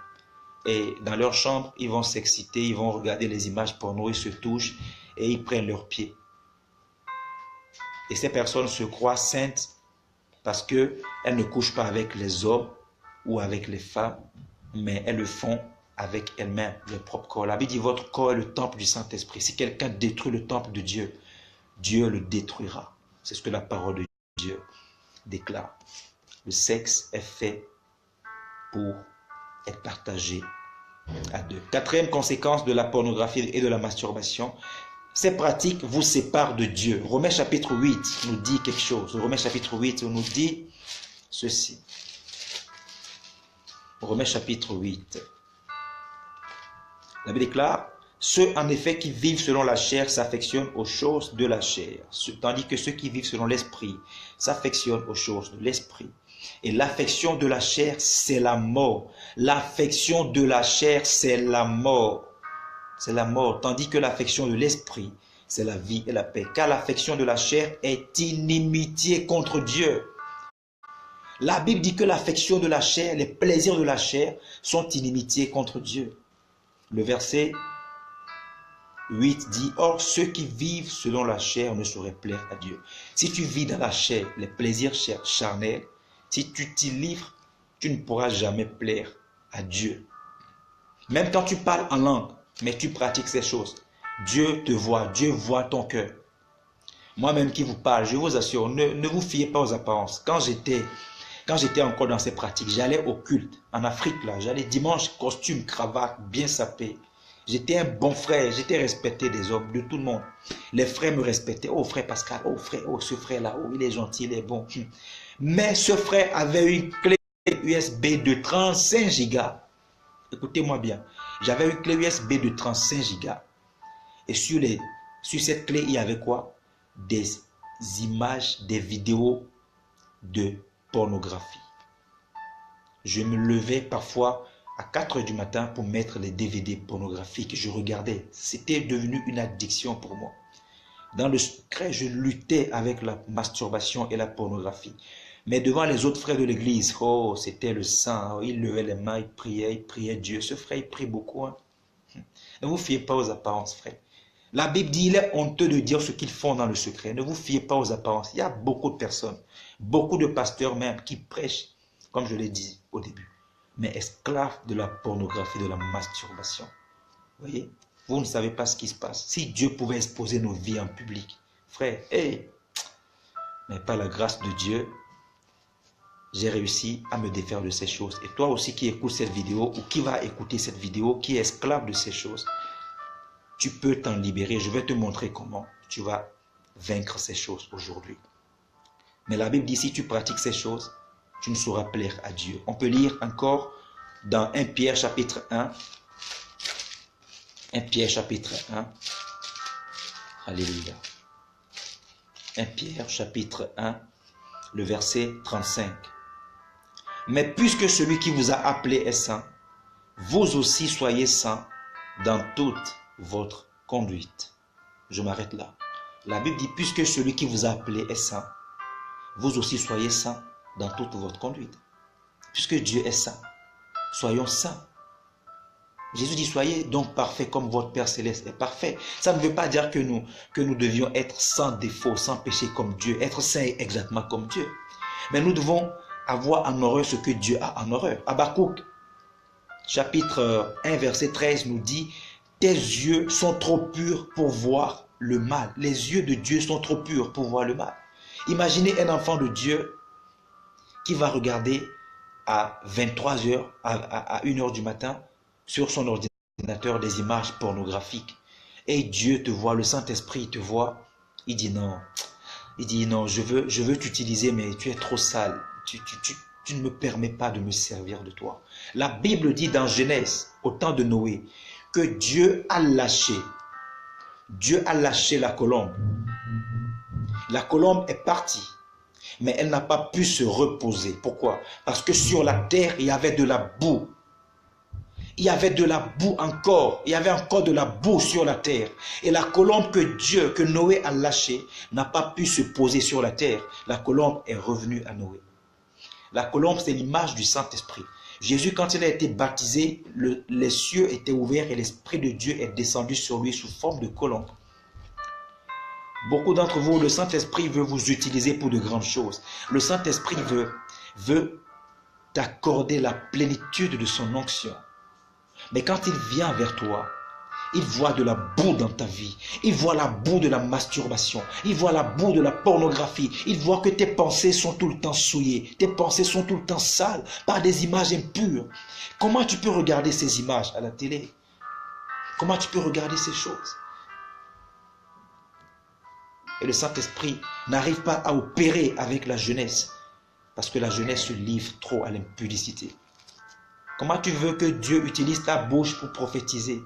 Et dans leur chambre, ils vont s'exciter, ils vont regarder les images porno, ils se touchent et ils prennent leurs pieds. Et ces personnes se croient saintes parce qu'elles ne couchent pas avec les hommes ou avec les femmes, mais elles le font avec elles-mêmes, leur propre corps. La Bible dit, votre corps est le temple du Saint-Esprit. Si quelqu'un détruit le temple de Dieu, Dieu le détruira. C'est ce que la parole de Dieu déclare. Le sexe est fait pour être partagé à deux. Quatrième conséquence de la pornographie et de la masturbation, ces pratiques vous séparent de Dieu. Romains chapitre 8 nous dit quelque chose. Romains chapitre 8 nous dit ceci. Romains chapitre 8. La Bible déclare, ceux en effet qui vivent selon la chair s'affectionnent aux choses de la chair, tandis que ceux qui vivent selon l'esprit s'affectionnent aux choses de l'esprit. Et l'affection de la chair, c'est la mort. L'affection de la chair, c'est la mort. C'est la mort. Tandis que l'affection de l'esprit, c'est la vie et la paix. Car l'affection de la chair est inimitié contre Dieu. La Bible dit que l'affection de la chair, les plaisirs de la chair sont inimitiés contre Dieu. Le verset 8 dit, or ceux qui vivent selon la chair ne sauraient plaire à Dieu. Si tu vis dans la chair, les plaisirs charnels, si tu t'y livres, tu ne pourras jamais plaire à Dieu. Même quand tu parles en langue, mais tu pratiques ces choses, Dieu te voit, Dieu voit ton cœur. Moi-même qui vous parle, je vous assure, ne vous fiez pas aux apparences. Quand j'étais encore dans ces pratiques, j'allais au culte en Afrique, là, j'allais dimanche, costume, cravate, bien sapé. J'étais un bon frère, j'étais respecté des hommes, de tout le monde. Les frères me respectaient. Oh frère Pascal, oh frère, oh ce frère-là, oh il est gentil, il est bon. Mais ce frère avait une clé USB de 35 gigas. Écoutez-moi bien, j'avais une clé USB de 35 gigas. Et sur cette clé, il y avait quoi? Des images, des vidéos de pornographie. Je me levais parfois à 4 h du matin pour mettre les DVD pornographiques. Je regardais. C'était devenu une addiction pour moi. Dans le secret, je luttais avec la masturbation et la pornographie. Mais devant les autres frères de l'église, oh, c'était le sang. Il levait les mains, il priait Dieu. Ce frère, il prie beaucoup. Hein? Ne vous fiez pas aux apparences, frère. La Bible dit, il est honteux de dire ce qu'ils font dans le secret. Ne vous fiez pas aux apparences. Il y a beaucoup de personnes, beaucoup de pasteurs même, qui prêchent, comme je l'ai dit au début, mais esclaves de la pornographie, de la masturbation. Vous voyez, vous ne savez pas ce qui se passe. Si Dieu pouvait exposer nos vies en public, frère, hey, mais par la grâce de Dieu, j'ai réussi à me défaire de ces choses. Et toi aussi qui écoutes cette vidéo ou qui va écouter cette vidéo, qui est esclave de ces choses, tu peux t'en libérer. Je vais te montrer comment tu vas vaincre ces choses aujourd'hui. Mais la Bible dit, si tu pratiques ces choses, tu ne sauras plaire à Dieu. On peut lire encore dans 1 Pierre chapitre 1. 1 Pierre chapitre 1. Alléluia. 1 Pierre chapitre 1, le verset 35. Mais puisque celui qui vous a appelé est saint, vous aussi soyez saints dans toute votre conduite. Je m'arrête là. La Bible dit, puisque celui qui vous a appelé est saint, vous aussi soyez saints dans toute votre conduite. Puisque Dieu est saint, soyons saints. Jésus dit, soyez donc parfaits comme votre Père Céleste est parfait. Ça ne veut pas dire que nous devions être sans défaut, sans péché comme Dieu, être saints exactement comme Dieu. Mais nous devons avoir en horreur ce que Dieu a en horreur. Habakkuk, chapitre 1, verset 13 nous dit, « Tes yeux sont trop purs pour voir le mal. » Les yeux de Dieu sont trop purs pour voir le mal. Imaginez un enfant de Dieu qui va regarder à 23 heures, à 1 heure du matin, sur son ordinateur des images pornographiques. Et Dieu te voit, le Saint-Esprit te voit. Il dit non. Il dit non, je veux t'utiliser, mais tu es trop sale. Tu ne me permets pas de me servir de toi. La Bible dit dans Genèse, au temps de Noé, que Dieu a lâché la colombe. La colombe est partie, mais elle n'a pas pu se reposer. Pourquoi? Parce que sur la terre, il y avait de la boue. Il y avait de la boue encore. Il y avait encore de la boue sur la terre. Et la colombe que Noé a lâchée, n'a pas pu se poser sur la terre. La colombe est revenue à Noé. La colombe, c'est l'image du Saint-Esprit. Jésus, quand il a été baptisé, les cieux étaient ouverts et l'Esprit de Dieu est descendu sur lui sous forme de colombe. Beaucoup d'entre vous, le Saint-Esprit veut vous utiliser pour de grandes choses. Le Saint-Esprit veut t'accorder la plénitude de son onction. Mais quand il vient vers toi, il voit de la boue dans ta vie. Il voit la boue de la masturbation. Il voit la boue de la pornographie. Il voit que tes pensées sont tout le temps souillées. Tes pensées sont tout le temps sales par des images impures. Comment tu peux regarder ces images à la télé? Comment tu peux regarder ces choses? Et le Saint-Esprit n'arrive pas à opérer avec la jeunesse parce que la jeunesse se livre trop à l'impudicité. Comment tu veux que Dieu utilise ta bouche pour prophétiser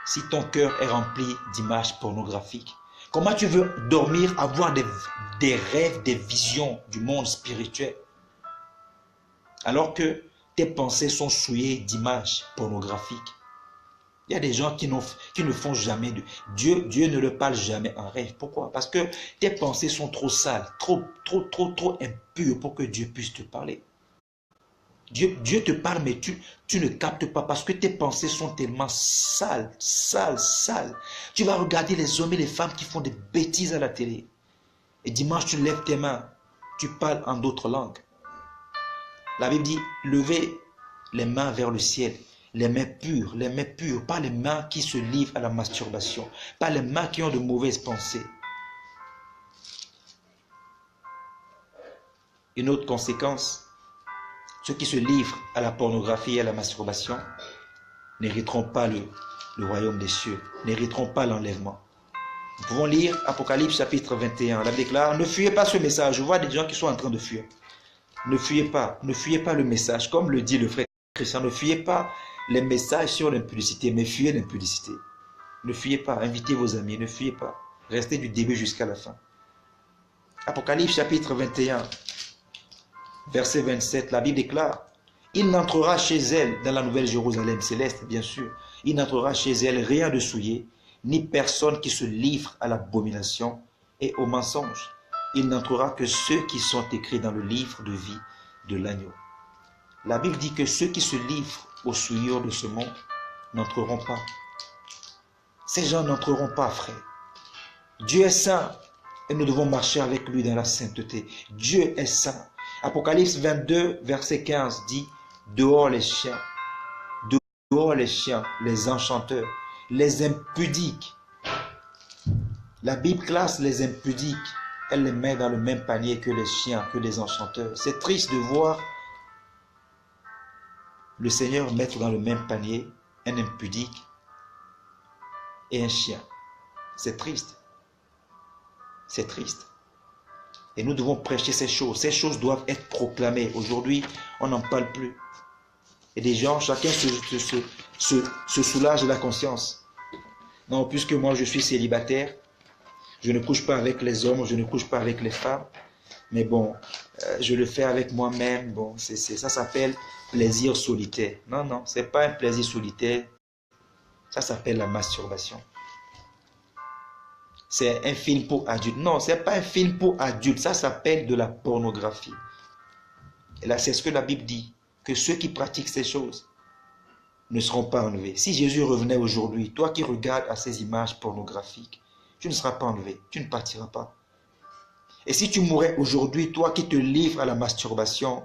si ton cœur est rempli d'images pornographiques? Comment tu veux dormir, avoir des rêves, des visions du monde spirituel alors que tes pensées sont souillées d'images pornographiques? Il y a des gens qui ne font jamais de... Dieu ne leur parle jamais en rêve. Pourquoi? Parce que tes pensées sont trop sales, trop impures pour que Dieu puisse te parler. Dieu te parle, mais tu ne captes pas parce que tes pensées sont tellement sales. Tu vas regarder les hommes et les femmes qui font des bêtises à la télé. Et dimanche, tu lèves tes mains, tu parles en d'autres langues. La Bible dit, levez les mains vers le ciel. Les mains pures, pas les mains qui se livrent à la masturbation, pas les mains qui ont de mauvaises pensées. Une autre conséquence, ceux qui se livrent à la pornographie et à la masturbation n'hériteront pas le royaume des cieux, n'hériteront pas l'enlèvement. Nous pouvons lire Apocalypse chapitre 21. La Bible déclare, ne fuyez pas ce message. Je vois des gens qui sont en train de fuir. Ne fuyez pas le message. Comme le dit le frère Christian, ne fuyez pas les messages sur l'impudicité, mais fuyez l'impudicité. Ne fuyez pas, invitez vos amis, ne fuyez pas. Restez du début jusqu'à la fin. Apocalypse chapitre 21. Verset 27, la Bible déclare, il n'entrera chez elle, dans la nouvelle Jérusalem céleste, bien sûr, il n'entrera chez elle rien de souillé, ni personne qui se livre à l'abomination et au mensonge. Il n'entrera que ceux qui sont écrits dans le livre de vie de l'agneau. La Bible dit que ceux qui se livrent aux souillures de ce monde n'entreront pas. Ces gens n'entreront pas, frère. Dieu est saint et nous devons marcher avec lui dans la sainteté. Dieu est saint. Apocalypse 22, verset 15 dit, dehors les chiens, les enchanteurs, les impudiques. La Bible classe les impudiques, elle les met dans le même panier que les chiens, que les enchanteurs. C'est triste de voir le Seigneur mettre dans le même panier un impudique et un chien. C'est triste. C'est triste. Et nous devons prêcher ces choses. Ces choses doivent être proclamées. Aujourd'hui, on n'en parle plus. Et des gens, chacun se soulage de la conscience. Non, puisque moi je suis célibataire, je ne couche pas avec les hommes, je ne couche pas avec les femmes. Mais bon, je le fais avec moi-même. Bon, ça s'appelle plaisir solitaire. Non, non, ce n'est pas un plaisir solitaire. Ça s'appelle la masturbation. C'est un film pour adultes. Non, ce n'est pas un film pour adultes. Ça s'appelle de la pornographie. Et là, c'est ce que la Bible dit. Que ceux qui pratiquent ces choses ne seront pas enlevés. Si Jésus revenait aujourd'hui, toi qui regardes à ces images pornographiques, tu ne seras pas enlevé. Tu ne partiras pas. Et si tu mourais aujourd'hui, toi qui te livres à la masturbation,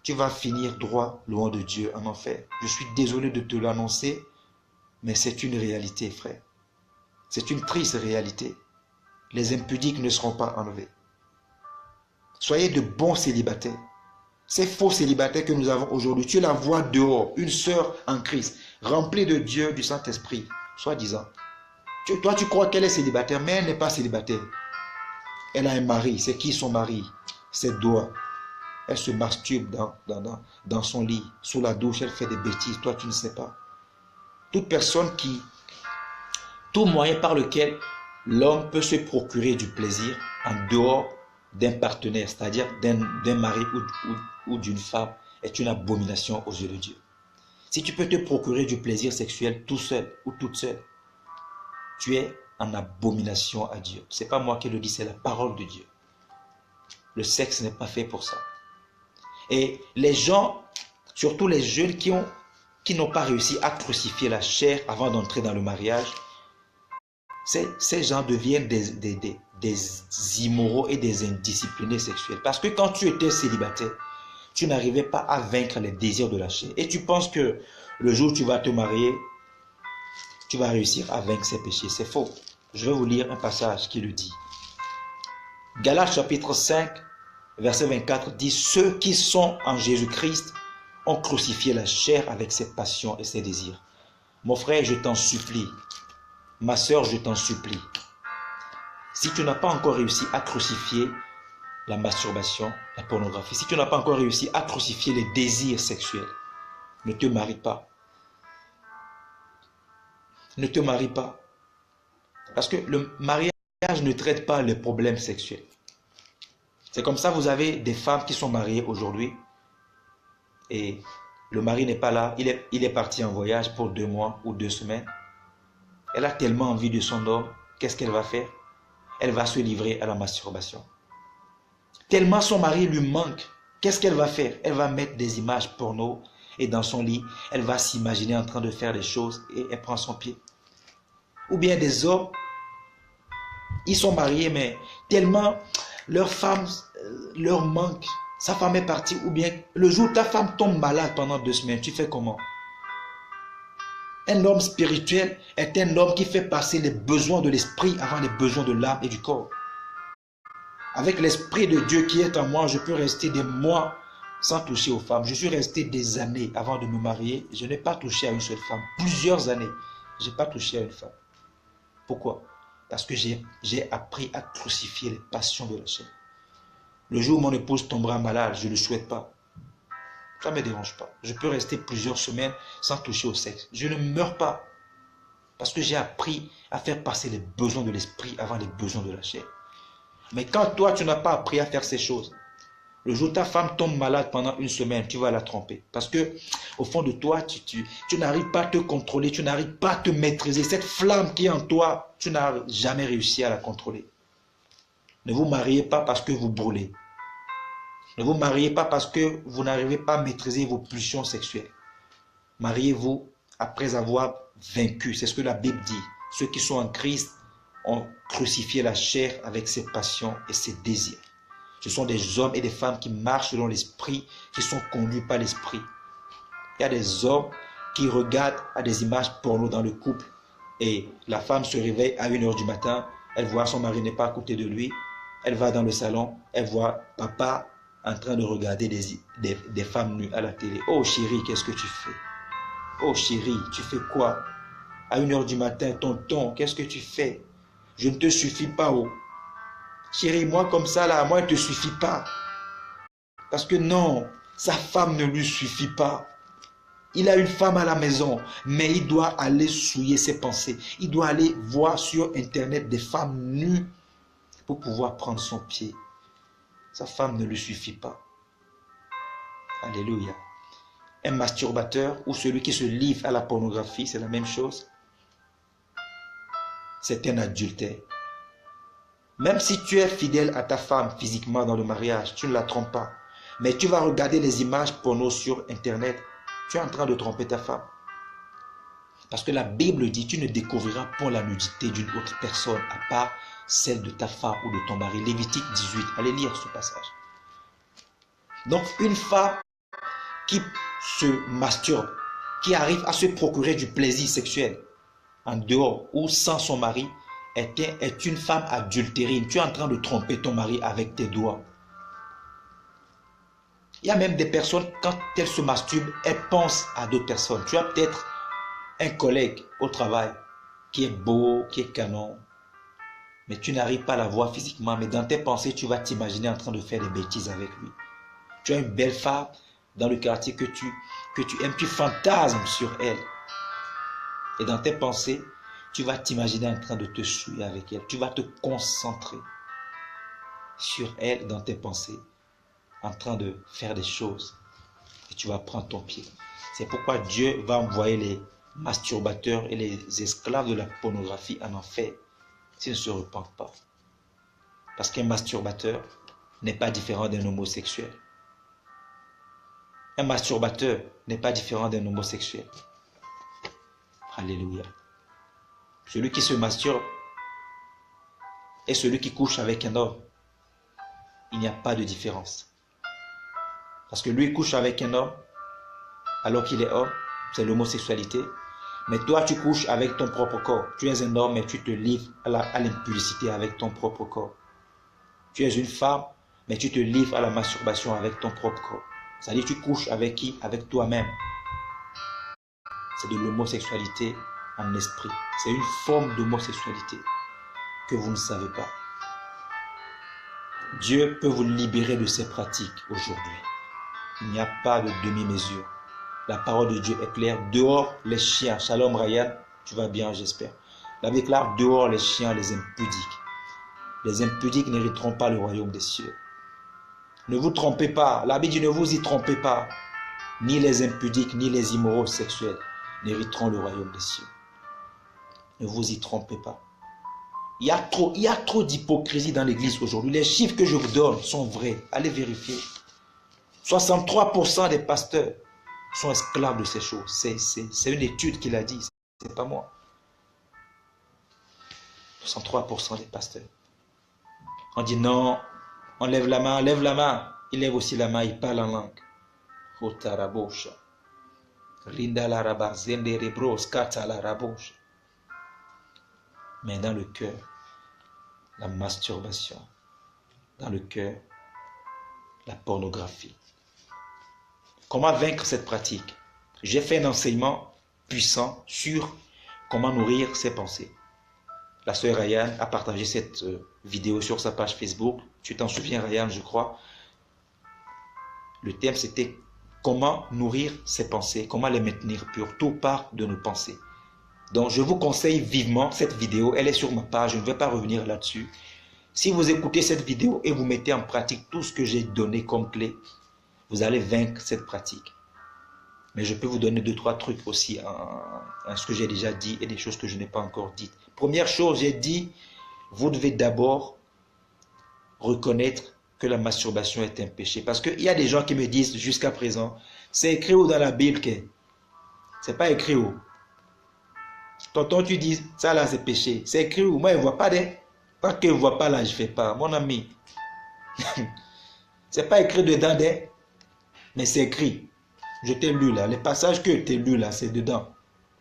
tu vas finir droit, loin de Dieu, en enfer. Je suis désolé de te l'annoncer, mais c'est une réalité, frère. C'est une triste réalité. Les impudiques ne seront pas enlevés. Soyez de bons célibataires. Ces faux célibataires que nous avons aujourd'hui, tu la vois dehors, une sœur en Christ, remplie de Dieu, du Saint-Esprit, soi-disant. Toi, tu crois qu'elle est célibataire, mais elle n'est pas célibataire. Elle a un mari. C'est qui son mari? Ses doigts. Elle se masturbe dans son lit, sous la douche, elle fait des bêtises. Toi, tu ne sais pas. Tout moyen par lequel l'homme peut se procurer du plaisir en dehors d'un partenaire, c'est-à-dire d'un mari ou d'une femme, est une abomination aux yeux de Dieu. Si tu peux te procurer du plaisir sexuel tout seul ou toute seule, tu es en abomination à Dieu. Ce n'est pas moi qui le dis, c'est la parole de Dieu. Le sexe n'est pas fait pour ça. Et les gens, surtout les jeunes qui n'ont pas réussi à crucifier la chair avant d'entrer dans le mariage, ces gens deviennent des immoraux et des indisciplinés sexuels. Parce que quand tu étais célibataire, tu n'arrivais pas à vaincre les désirs de la chair. Et tu penses que le jour où tu vas te marier, tu vas réussir à vaincre ces péchés. C'est faux. Je vais vous lire un passage qui le dit. Galates chapitre 5, verset 24 dit « Ceux qui sont en Jésus-Christ ont crucifié la chair avec ses passions et ses désirs. » Mon frère, je t'en supplie. Ma sœur, je t'en supplie. Si tu n'as pas encore réussi à crucifier la masturbation, la pornographie, si tu n'as pas encore réussi à crucifier les désirs sexuels, ne te marie pas. Ne te marie pas. Parce que le mariage ne traite pas les problèmes sexuels. C'est comme ça, vous avez des femmes qui sont mariées aujourd'hui et le mari n'est pas là, il est parti en voyage pour 2 mois ou 2 semaines. Elle a tellement envie de son homme, qu'est-ce qu'elle va faire? Elle va se livrer à la masturbation. Tellement son mari lui manque, qu'est-ce qu'elle va faire? Elle va mettre des images porno et dans son lit, elle va s'imaginer en train de faire des choses et elle prend son pied. Ou bien des hommes, ils sont mariés mais tellement leur femme leur manque, sa femme est partie, ou bien le jour où ta femme tombe malade pendant 2 semaines, tu fais comment? Un homme spirituel est un homme qui fait passer les besoins de l'esprit avant les besoins de l'âme et du corps. Avec l'esprit de Dieu qui est en moi, je peux rester des mois sans toucher aux femmes. Je suis resté des années avant de me marier. Je n'ai pas touché à une seule femme. Plusieurs années, je n'ai pas touché à une femme. Pourquoi? Parce que j'ai appris à crucifier les passions de la chair. Le jour où mon épouse tombera malade, je ne le souhaite pas. Ça ne me dérange pas. Je peux rester plusieurs semaines sans toucher au sexe. Je ne meurs pas. Parce que j'ai appris à faire passer les besoins de l'esprit avant les besoins de la chair. Mais quand toi, tu n'as pas appris à faire ces choses, le jour où ta femme tombe malade pendant 1 semaine, tu vas la tromper. Parce que au fond de toi, tu n'arrives pas à te contrôler, tu n'arrives pas à te maîtriser. Cette flamme qui est en toi, tu n'as jamais réussi à la contrôler. Ne vous mariez pas parce que vous brûlez. Ne vous mariez pas parce que vous n'arrivez pas à maîtriser vos pulsions sexuelles. Mariez-vous après avoir vaincu. C'est ce que la Bible dit. Ceux qui sont en Christ ont crucifié la chair avec ses passions et ses désirs. Ce sont des hommes et des femmes qui marchent selon l'esprit, qui sont conduits par l'esprit. Il y a des hommes qui regardent à des images porno dans le couple et la femme se réveille à 1h du matin, elle voit son mari n'est pas à côté de lui, elle va dans le salon, elle voit papa en train de regarder des femmes nues à la télé. Oh chérie, qu'est-ce que tu fais? Oh chérie, tu fais quoi? À 1h du matin, tonton, qu'est-ce que tu fais? Je ne te suffis pas, oh. Chérie, moi comme ça, là, moi, il ne te suffit pas. Parce que non, sa femme ne lui suffit pas. Il a une femme à la maison, mais il doit aller souiller ses pensées. Il doit aller voir sur Internet des femmes nues pour pouvoir prendre son pied. Sa femme ne lui suffit pas. Alléluia. Un masturbateur ou celui qui se livre à la pornographie, c'est la même chose. C'est un adultère. Même si tu es fidèle à ta femme physiquement dans le mariage, tu ne la trompes pas. Mais tu vas regarder les images porno sur Internet, tu es en train de tromper ta femme. Parce que la Bible dit, tu ne découvriras pas la nudité d'une autre personne à part celle de ta femme ou de ton mari. Lévitique 18, allez lire ce passage. Donc une femme qui se masturbe, qui arrive à se procurer du plaisir sexuel en dehors ou sans son mari, est une femme adultérine. Tu es en train de tromper ton mari avec tes doigts. Il y a même des personnes, quand elles se masturbent, elles pensent à d'autres personnes. Tu as peut-être un collègue au travail qui est beau, qui est canon, mais tu n'arrives pas à la voir physiquement, mais dans tes pensées, tu vas t'imaginer en train de faire des bêtises avec lui. Tu as une belle femme dans le quartier que tu aimes, tu fantasmes sur elle. Et dans tes pensées, tu vas t'imaginer en train de te souiller avec elle. Tu vas te concentrer sur elle dans tes pensées, en train de faire des choses. Et tu vas prendre ton pied. C'est pourquoi Dieu va envoyer les masturbateurs et les esclaves de la pornographie en enfer s'ils ne se repentent pas. Parce qu'un masturbateur n'est pas différent d'un homosexuel. Un masturbateur n'est pas différent d'un homosexuel. Alléluia. Celui qui se masturbe et celui qui couche avec un homme, il n'y a pas de différence. Parce que lui couche avec un homme alors qu'il est homme, c'est l'homosexualité. Mais toi, tu couches avec ton propre corps. Tu es un homme et tu te livres à l'impudicité avec ton propre corps. Tu es une femme, mais tu te livres à la masturbation avec ton propre corps. C'est-à-dire tu couches avec qui? Avec toi-même. C'est de l'homosexualité en esprit. C'est une forme d'homosexualité que vous ne savez pas. Dieu peut vous libérer de ces pratiques aujourd'hui. Il n'y a pas de demi-mesure. La parole de Dieu est claire. Dehors les chiens. Shalom Ryan, tu vas bien, j'espère. La déclare dehors les chiens, les impudiques. Les impudiques n'hériteront pas le royaume des cieux. Ne vous trompez pas. La Bible dit ne vous y trompez pas. Ni les impudiques, ni les immoraux sexuels n'hériteront le royaume des cieux. Ne vous y trompez pas. Il y a trop d'hypocrisie dans l'église aujourd'hui. Les chiffres que je vous donne sont vrais. Allez vérifier. 63% des pasteurs sont esclaves de ces choses. C'est une étude qui l'a dit. C'est pas moi. 63% des pasteurs. On dit non, on lève la main, lève la main. Il lève aussi la main, il parle en langue. Mais dans le cœur, la masturbation. Dans le cœur, la pornographie. Comment vaincre cette pratique? J'ai fait un enseignement puissant sur comment nourrir ses pensées. La sœur Ryan a partagé cette vidéo sur sa page Facebook. Tu t'en souviens, Ryan, je crois. Le thème, c'était comment nourrir ses pensées, comment les maintenir pures. Tout part de nos pensées. Donc, je vous conseille vivement cette vidéo. Elle est sur ma page, je ne vais pas revenir là-dessus. Si vous écoutez cette vidéo et vous mettez en pratique tout ce que j'ai donné comme clé, vous allez vaincre cette pratique. Mais je peux vous donner 2-3 trucs aussi à ce que j'ai déjà dit et des choses que je n'ai pas encore dites. Première chose, j'ai dit, vous devez d'abord reconnaître que la masturbation est un péché. Parce qu'il y a des gens qui me disent jusqu'à présent, c'est écrit où dans la Bible que c'est pas écrit où. Tonton, tu dis, ça là c'est péché. C'est écrit où? Moi, je ne vois pas des. Tant que je ne vois pas là, je ne fais pas. Mon ami, c'est pas écrit dedans des. Mais c'est écrit. Je t'ai lu là. Les passages que je t'ai lu là, c'est dedans.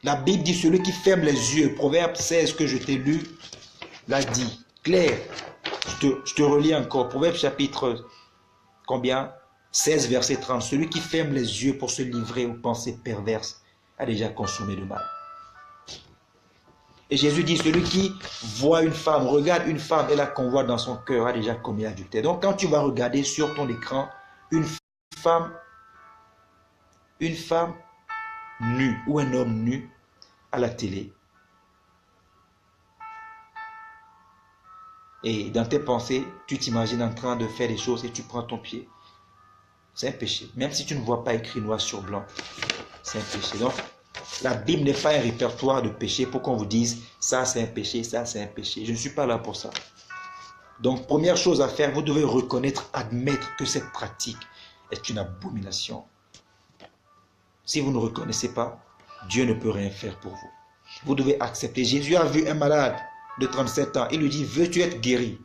La Bible dit celui qui ferme les yeux. Proverbe 16 que je t'ai lu, l'a dit. Claire. Je te relis encore. Proverbe chapitre combien? 16 verset 30. Celui qui ferme les yeux pour se livrer aux pensées perverses a déjà consommé le mal. Et Jésus dit, celui qui voit une femme, regarde une femme et la convoite dans son cœur a déjà commis l'adultère. Donc quand tu vas regarder sur ton écran une femme nue ou un homme nu à la télé, et dans tes pensées, tu t'imagines en train de faire des choses et tu prends ton pied, c'est un péché. Même si tu ne vois pas écrit noir sur blanc, c'est un péché. Donc, la Bible n'est pas un répertoire de péché pour qu'on vous dise ça c'est un péché, ça c'est un péché. Je ne suis pas là pour ça. Donc, première chose à faire, vous devez reconnaître, admettre que cette pratique est une abomination. Si vous ne reconnaissez pas, Dieu ne peut rien faire pour vous. Vous devez accepter. Jésus a vu un malade de 37 ans. Il lui dit, veux-tu être guéri?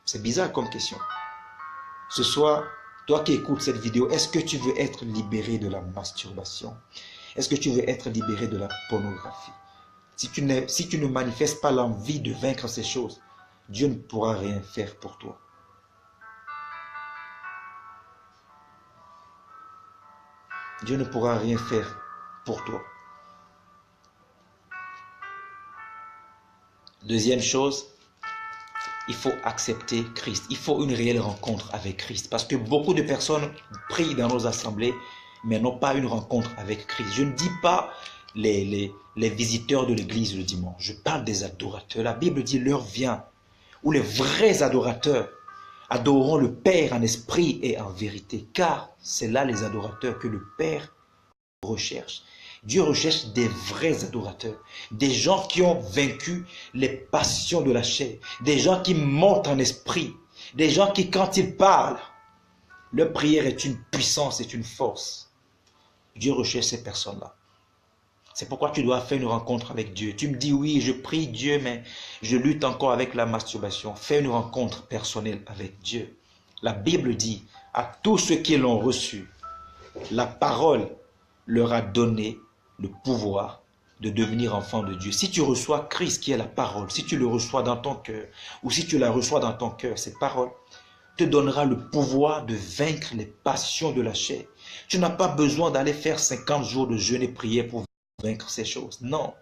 C'est bizarre comme question. Ce soir, Toi qui écoutes cette vidéo, est-ce que tu veux être libéré de la masturbation? Est-ce que tu veux être libéré de la pornographie? Si tu ne manifestes pas l'envie de vaincre ces choses, Dieu ne pourra rien faire pour toi. Dieu ne pourra rien faire pour toi. Deuxième chose, il faut accepter Christ. Il faut une réelle rencontre avec Christ. Parce que beaucoup de personnes prient dans nos assemblées, mais n'ont pas une rencontre avec Christ. Je ne dis pas les visiteurs de l'église le dimanche. Je parle des adorateurs. La Bible dit l'heure vient où les vrais adorateurs adoreront le Père en esprit et en vérité. Car c'est là les adorateurs que le Père recherche. Dieu recherche des vrais adorateurs, des gens qui ont vaincu les passions de la chair, des gens qui montent en esprit, des gens qui, quand ils parlent, leur prière est une puissance, est une force. Dieu recherche ces personnes-là. C'est pourquoi tu dois faire une rencontre avec Dieu. Tu me dis, oui, je prie Dieu, mais je lutte encore avec la masturbation. Fais une rencontre personnelle avec Dieu. La Bible dit, à tous ceux qui l'ont reçu, la parole leur a donné le pouvoir de devenir enfant de Dieu. Si tu reçois Christ qui est la parole, si tu le reçois dans ton cœur, ou si tu la reçois dans ton cœur, cette parole te donnera le pouvoir de vaincre les passions de la chair. Tu n'as pas besoin d'aller faire 50 jours de jeûne et prière pour vaincre ces choses. Non.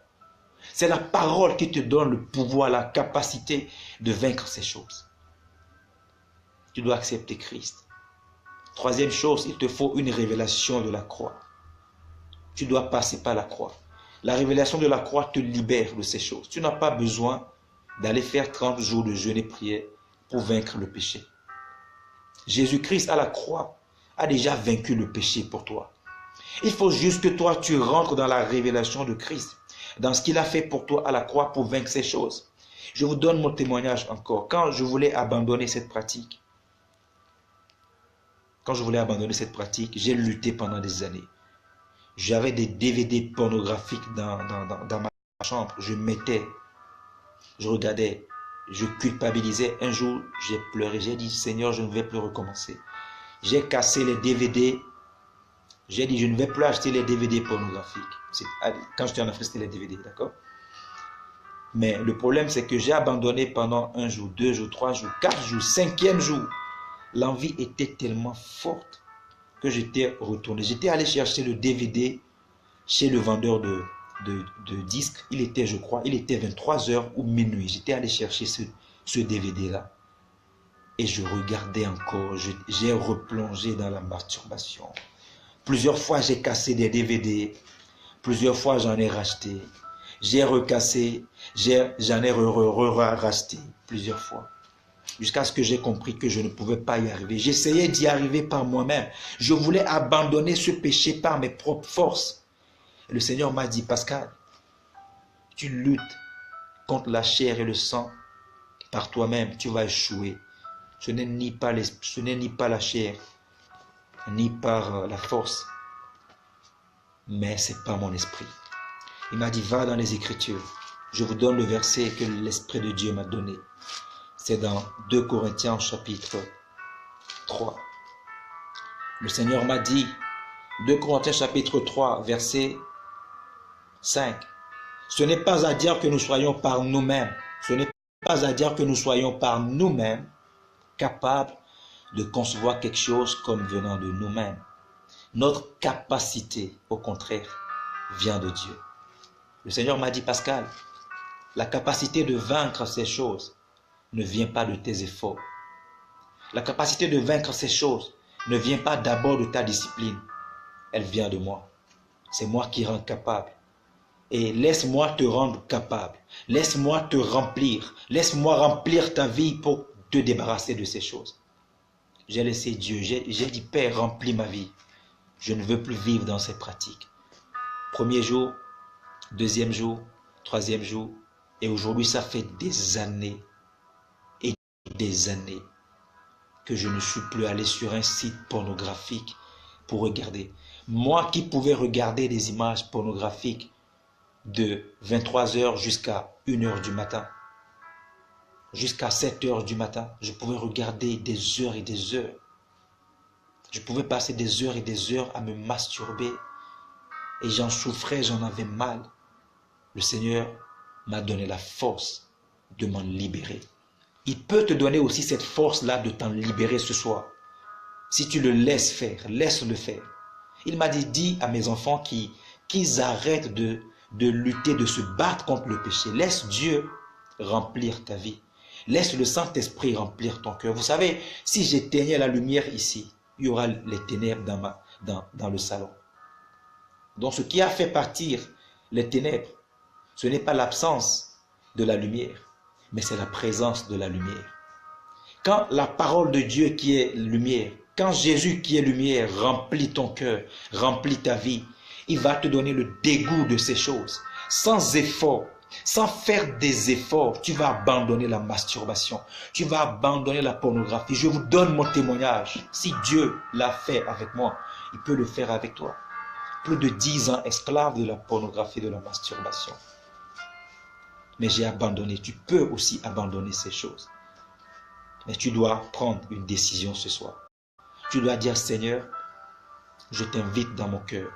C'est la parole qui te donne le pouvoir, la capacité de vaincre ces choses. Tu dois accepter Christ. Troisième chose, il te faut une révélation de la croix. Tu dois passer par la croix. La révélation de la croix te libère de ces choses. Tu n'as pas besoin d'aller faire 30 jours de jeûne et prière pour vaincre le péché. Jésus-Christ à la croix a déjà vaincu le péché pour toi. Il faut juste que toi, tu rentres dans la révélation de Christ, dans ce qu'il a fait pour toi à la croix pour vaincre ces choses. Je vous donne mon témoignage encore. Quand je voulais abandonner cette pratique, j'ai lutté pendant des années. J'avais des DVD pornographiques dans ma chambre. Je regardais, je culpabilisais. Un jour, j'ai pleuré. J'ai dit, Seigneur, je ne vais plus recommencer. J'ai cassé les DVD. J'ai dit, je ne vais plus acheter les DVD pornographiques. Quand j'étais en Afrique, c'était les DVD, d'accord? Mais le problème, c'est que j'ai abandonné pendant 1 jour, 2 jours, 3 jours, 4 jours, 5e jour. L'envie était tellement forte que j'étais retourné. J'étais allé chercher le DVD chez le vendeur de disques. Il était, je crois, 23h ou minuit. J'étais allé chercher ce DVD-là. Et je regardais encore. J'ai replongé dans la masturbation. Plusieurs fois, j'ai cassé des DVD. Plusieurs fois, j'en ai racheté. J'ai recassé. J'en ai racheté plusieurs fois. Jusqu'à ce que j'ai compris que je ne pouvais pas y arriver. J'essayais d'y arriver par moi-même. Je voulais abandonner ce péché par mes propres forces. Et le Seigneur m'a dit, Pascal, tu luttes contre la chair et le sang par toi-même, tu vas échouer. Ce n'est ni pas la chair, ni par la force, mais c'est par mon esprit. Il m'a dit, va dans les Écritures. Je vous donne le verset que l'Esprit de Dieu m'a donné. C'est dans 2 Corinthiens chapitre 3. Le Seigneur m'a dit, 2 Corinthiens chapitre 3, verset 5. Ce n'est pas à dire que nous soyons par nous-mêmes. Ce n'est pas à dire que nous soyons par nous-mêmes capables de concevoir quelque chose comme venant de nous-mêmes. Notre capacité, au contraire, vient de Dieu. Le Seigneur m'a dit, Pascal, la capacité de vaincre ces choses ne vient pas de tes efforts. La capacité de vaincre ces choses ne vient pas d'abord de ta discipline. Elle vient de moi. C'est moi qui rends capable. Et laisse-moi te rendre capable. Laisse-moi te remplir. Laisse-moi remplir ta vie pour te débarrasser de ces choses. J'ai laissé Dieu. J'ai dit, Père, remplis ma vie. Je ne veux plus vivre dans ces pratiques. Premier jour, deuxième jour, troisième jour. Et aujourd'hui, ça fait des années et des années que je ne suis plus allé sur un site pornographique pour regarder. Moi qui pouvais regarder des images pornographiques de 23h jusqu'à 1h du matin, jusqu'à 7h du matin, je pouvais regarder des heures et des heures. Je pouvais passer des heures et des heures à me masturber. Et j'en souffrais, j'en avais mal. Le Seigneur m'a donné la force de m'en libérer. Il peut te donner aussi cette force-là de t'en libérer ce soir. Si tu le laisses faire, laisse-le faire. Il m'a dit, dis à mes enfants qu'ils arrêtent de lutter, de se battre contre le péché. Laisse Dieu remplir ta vie. Laisse le Saint-Esprit remplir ton cœur. Vous savez, si j'éteignais la lumière ici, il y aura les ténèbres dans le salon. Donc ce qui a fait partir les ténèbres, ce n'est pas l'absence de la lumière, mais c'est la présence de la lumière. Quand la parole de Dieu qui est lumière, quand Jésus qui est lumière remplit ton cœur, remplit ta vie, il va te donner le dégoût de ces choses. Sans effort, sans faire des efforts, tu vas abandonner la masturbation, tu vas abandonner la pornographie. Je vous donne mon témoignage. Si Dieu l'a fait avec moi, il peut le faire avec toi. Plus de 10 ans esclave de la pornographie, de la masturbation. Mais j'ai abandonné. Tu peux aussi abandonner ces choses. Mais tu dois prendre une décision ce soir. Tu dois dire, Seigneur, je t'invite dans mon cœur.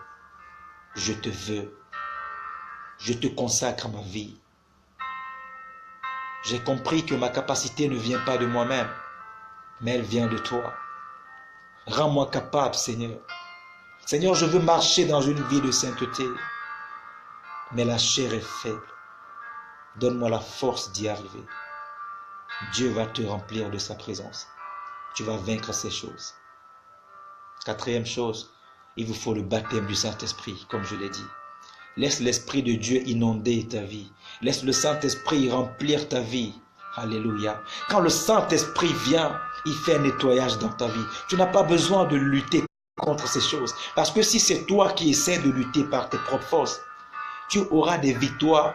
Je te veux. Je te consacre ma vie. J'ai compris que ma capacité ne vient pas de moi-même, mais elle vient de toi. Rends-moi capable, Seigneur. Seigneur, je veux marcher dans une vie de sainteté, mais la chair est faible. Donne-moi la force d'y arriver. Dieu va te remplir de sa présence. Tu vas vaincre ces choses. Quatrième chose, il vous faut le baptême du Saint-Esprit, comme je l'ai dit. Laisse l'Esprit de Dieu inonder ta vie. Laisse le Saint-Esprit remplir ta vie. Alléluia. Quand le Saint-Esprit vient, il fait un nettoyage dans ta vie. Tu n'as pas besoin de lutter contre ces choses. Parce que si c'est toi qui essaies de lutter par tes propres forces, tu auras des victoires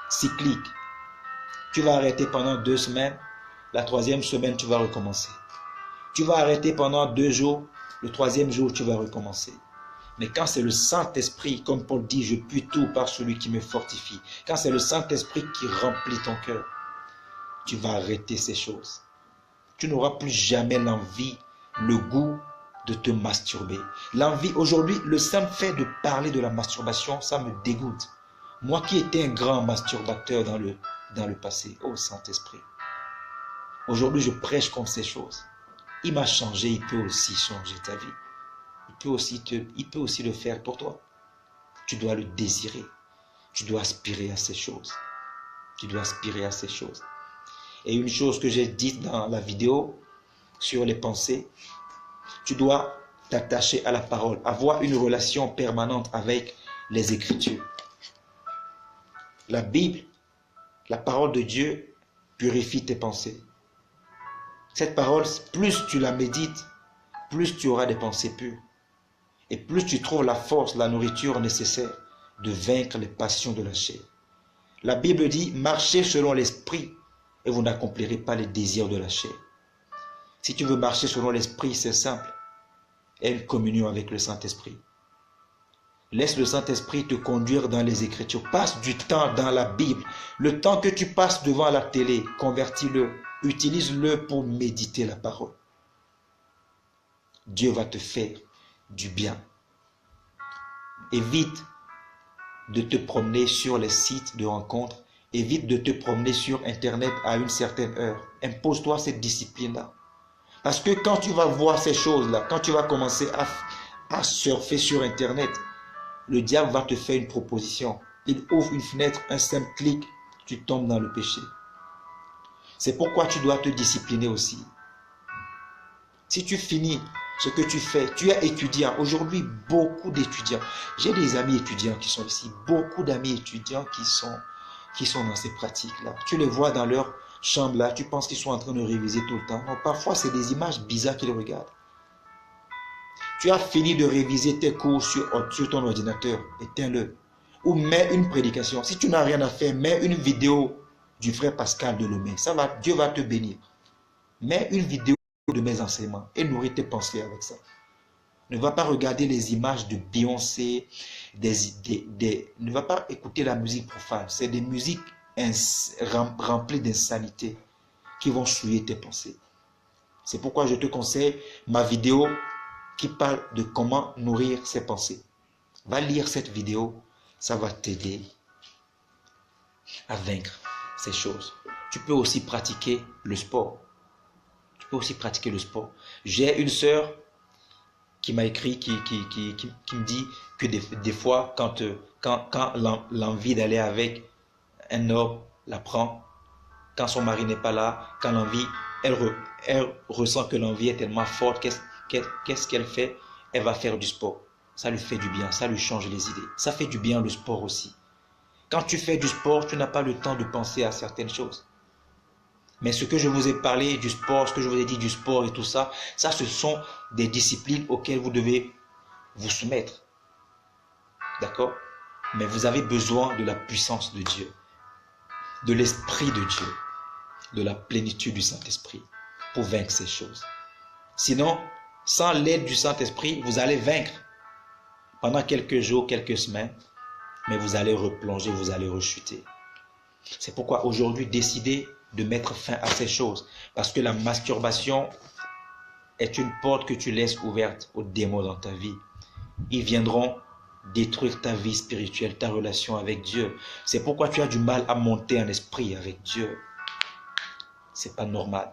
cycliques. Tu vas arrêter pendant 2 semaines. La 3e semaine, tu vas recommencer. Tu vas arrêter pendant 2 jours. Le 3e jour, tu vas recommencer. Mais quand c'est le Saint-Esprit, comme Paul dit, je puis tout par celui qui me fortifie. Quand c'est le Saint-Esprit qui remplit ton cœur, tu vas arrêter ces choses. Tu n'auras plus jamais l'envie, le goût de te masturber. L'envie, aujourd'hui, le simple fait de parler de la masturbation, ça me dégoûte. Moi qui étais un grand masturbateur dans le passé, oh Saint-Esprit. Aujourd'hui, je prêche contre ces choses. Il m'a changé, il peut aussi changer ta vie. Il peut aussi le faire pour toi. Tu dois le désirer. Tu dois aspirer à ces choses. Tu dois aspirer à ces choses. Et une chose que j'ai dite dans la vidéo sur les pensées, tu dois t'attacher à la parole, avoir une relation permanente avec les Écritures. La Bible, la parole de Dieu, purifie tes pensées. Cette parole, plus tu la médites, plus tu auras des pensées pures. Et plus tu trouves la force, la nourriture nécessaire de vaincre les passions de la chair. La Bible dit, marchez selon l'esprit et vous n'accomplirez pas les désirs de la chair. Si tu veux marcher selon l'esprit, c'est simple. Aie une communion avec le Saint-Esprit. Laisse le Saint-Esprit te conduire dans les Écritures. Passe du temps dans la Bible. Le temps que tu passes devant la télé, convertis-le. Utilise-le pour méditer la parole. Dieu va te faire du bien. Évite de te promener sur les sites de rencontres. Évite de te promener sur Internet à une certaine heure. Impose-toi cette discipline-là. Parce que quand tu vas voir ces choses-là, quand tu vas commencer à surfer sur Internet, le diable va te faire une proposition. Il ouvre une fenêtre, un simple clic, tu tombes dans le péché. C'est pourquoi tu dois te discipliner aussi. Si tu finis ce que tu fais, tu es étudiant. Aujourd'hui, beaucoup d'étudiants. J'ai des amis étudiants qui sont ici. Beaucoup d'amis étudiants qui sont dans ces pratiques-là. Tu les vois dans leur chambre là, tu penses qu'ils sont en train de réviser tout le temps. Non, parfois, c'est des images bizarres qu'ils regardent. Tu as fini de réviser tes cours sur ton ordinateur, éteins-le. Ou mets une prédication. Si tu n'as rien à faire, mets une vidéo du frère Pascal Delomé. Ça va, Dieu va te bénir. Mets une vidéo de mes enseignements et nourris tes pensées avec ça. Ne va pas regarder les images de Beyoncé, ne va pas écouter la musique profane. C'est des musiques remplies d'insanité qui vont souiller tes pensées. C'est pourquoi je te conseille ma vidéo qui parle de comment nourrir ses pensées. Va lire cette vidéo, ça va t'aider à vaincre ces choses. Tu peux aussi pratiquer le sport. Tu peux aussi pratiquer le sport. J'ai une sœur qui m'a écrit, qui me dit que des fois, quand l'envie d'aller avec un homme la prend, quand son mari n'est pas là, quand l'envie, elle ressent que l'envie est tellement forte, qu'est-ce qu'elle fait? Elle va faire du sport. Ça lui fait du bien, ça lui change les idées. Ça fait du bien le sport aussi. Quand tu fais du sport, tu n'as pas le temps de penser à certaines choses. Mais ce que je vous ai parlé du sport, ce que je vous ai dit du sport et tout ça, ça ce sont des disciplines auxquelles vous devez vous soumettre. D'accord? Mais vous avez besoin de la puissance de Dieu, de l'Esprit de Dieu, de la plénitude du Saint-Esprit pour vaincre ces choses. Sinon, sans l'aide du Saint-Esprit, vous allez vaincre pendant quelques jours, quelques semaines, mais vous allez replonger, vous allez rechuter. C'est pourquoi aujourd'hui, décidez de mettre fin à ces choses. Parce que la masturbation est une porte que tu laisses ouverte aux démons dans ta vie. Ils viendront détruire ta vie spirituelle, ta relation avec Dieu. C'est pourquoi tu as du mal à monter en esprit avec Dieu. C'est pas normal.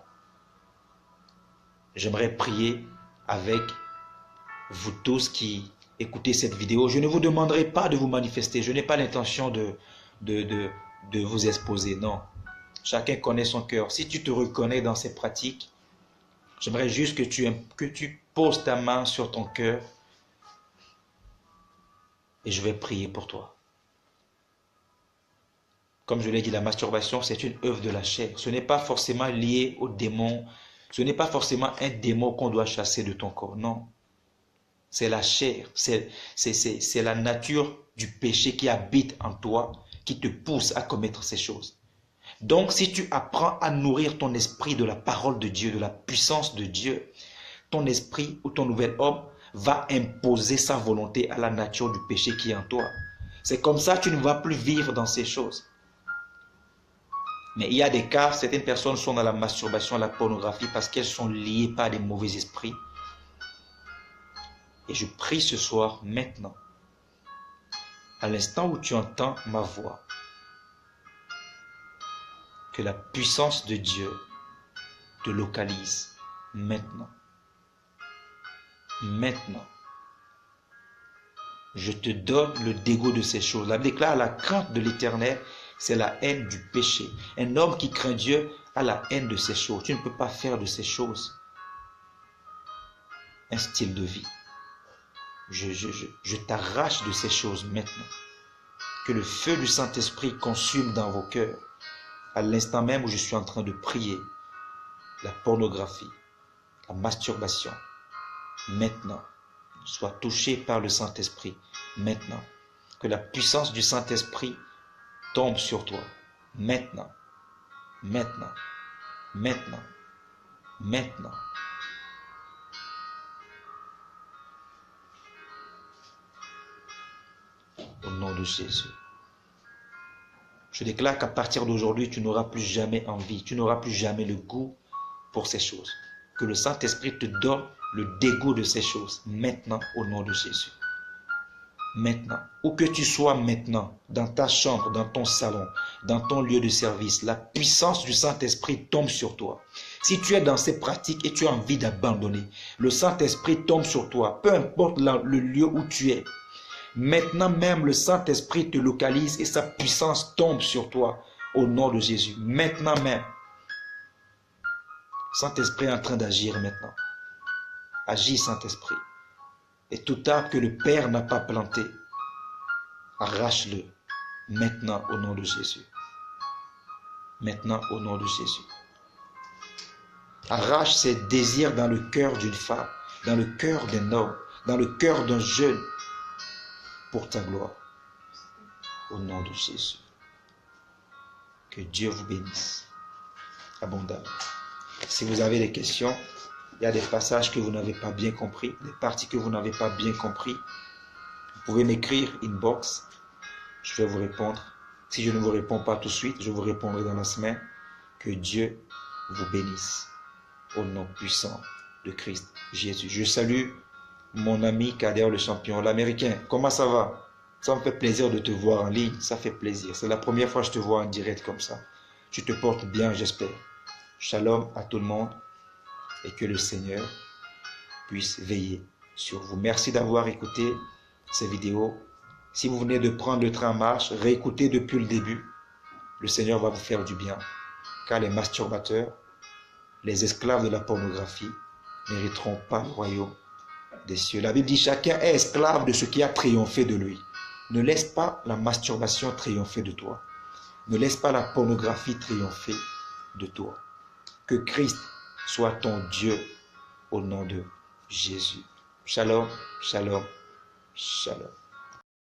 J'aimerais prier avec vous tous qui écoutez cette vidéo. Je ne vous demanderai pas de vous manifester. Je n'ai pas l'intention de vous exposer. Non. Chacun connaît son cœur. Si tu te reconnais dans ces pratiques, j'aimerais juste que tu poses ta main sur ton cœur et je vais prier pour toi. Comme je l'ai dit, la masturbation, c'est une œuvre de la chair. Ce n'est pas forcément lié au démon. Ce n'est pas forcément un démon qu'on doit chasser de ton corps. Non. C'est la chair. C'est la nature du péché qui habite en toi, qui te pousse à commettre ces choses. Donc, si tu apprends à nourrir ton esprit de la parole de Dieu, de la puissance de Dieu, ton esprit ou ton nouvel homme va imposer sa volonté à la nature du péché qui est en toi. C'est comme ça que tu ne vas plus vivre dans ces choses. Mais il y a des cas, certaines personnes sont dans la masturbation, la pornographie parce qu'elles sont liées par des mauvais esprits. Et je prie ce soir, maintenant, à l'instant où tu entends ma voix, que la puissance de Dieu te localise maintenant. Maintenant. Je te donne le dégoût de ces choses. La Bible déclare la crainte de l'Éternel, c'est la haine du péché. Un homme qui craint Dieu a la haine de ces choses. Tu ne peux pas faire de ces choses un style de vie. Je t'arrache de ces choses maintenant. Que le feu du Saint-Esprit consume dans vos cœurs. À l'instant même où je suis en train de prier, la pornographie, la masturbation, maintenant, soit touchée par le Saint-Esprit. Maintenant, que la puissance du Saint-Esprit tombe sur toi. Maintenant, maintenant, maintenant, maintenant. Au nom de Jésus. Je déclare qu'à partir d'aujourd'hui, tu n'auras plus jamais envie, tu n'auras plus jamais le goût pour ces choses. Que le Saint-Esprit te donne le dégoût de ces choses, maintenant, au nom de Jésus. Maintenant, où que tu sois maintenant, dans ta chambre, dans ton salon, dans ton lieu de service, la puissance du Saint-Esprit tombe sur toi. Si tu es dans ces pratiques et tu as envie d'abandonner, le Saint-Esprit tombe sur toi, peu importe le lieu où tu es. Maintenant même, le Saint-Esprit te localise et sa puissance tombe sur toi au nom de Jésus. Maintenant même. Saint-Esprit est en train d'agir maintenant. Agis, Saint-Esprit. Et tout arbre que le Père n'a pas planté, arrache-le maintenant au nom de Jésus. Maintenant au nom de Jésus. Arrache ces désirs dans le cœur d'une femme, dans le cœur d'un homme, dans le cœur d'un jeune, pour ta gloire. Au nom de Jésus. Que Dieu vous bénisse abondamment. Si vous avez des questions, il y a des passages que vous n'avez pas bien compris, des parties que vous n'avez pas bien compris, vous pouvez m'écrire inbox. Je vais vous répondre. Si je ne vous réponds pas tout de suite, je vous répondrai dans la semaine. Que Dieu vous bénisse. Au nom puissant de Christ Jésus. Je salue mon ami Kader le champion, l'américain. Comment ça va? Ça me fait plaisir de te voir en ligne, ça fait plaisir. C'est la première fois que je te vois en direct comme ça. Tu te portes bien, j'espère. Shalom à tout le monde et que le Seigneur puisse veiller sur vous. Merci d'avoir écouté ces vidéos. Si vous venez de prendre le train en marche, réécoutez depuis le début. Le Seigneur va vous faire du bien, car les masturbateurs, les esclaves de la pornographie, n'hériteront pas le royaume des cieux. La Bible dit, chacun est esclave de ce qui a triomphé de lui. Ne laisse pas la masturbation triompher de toi. Ne laisse pas la pornographie triompher de toi. Que Christ soit ton Dieu au nom de Jésus. Shalom, shalom, shalom.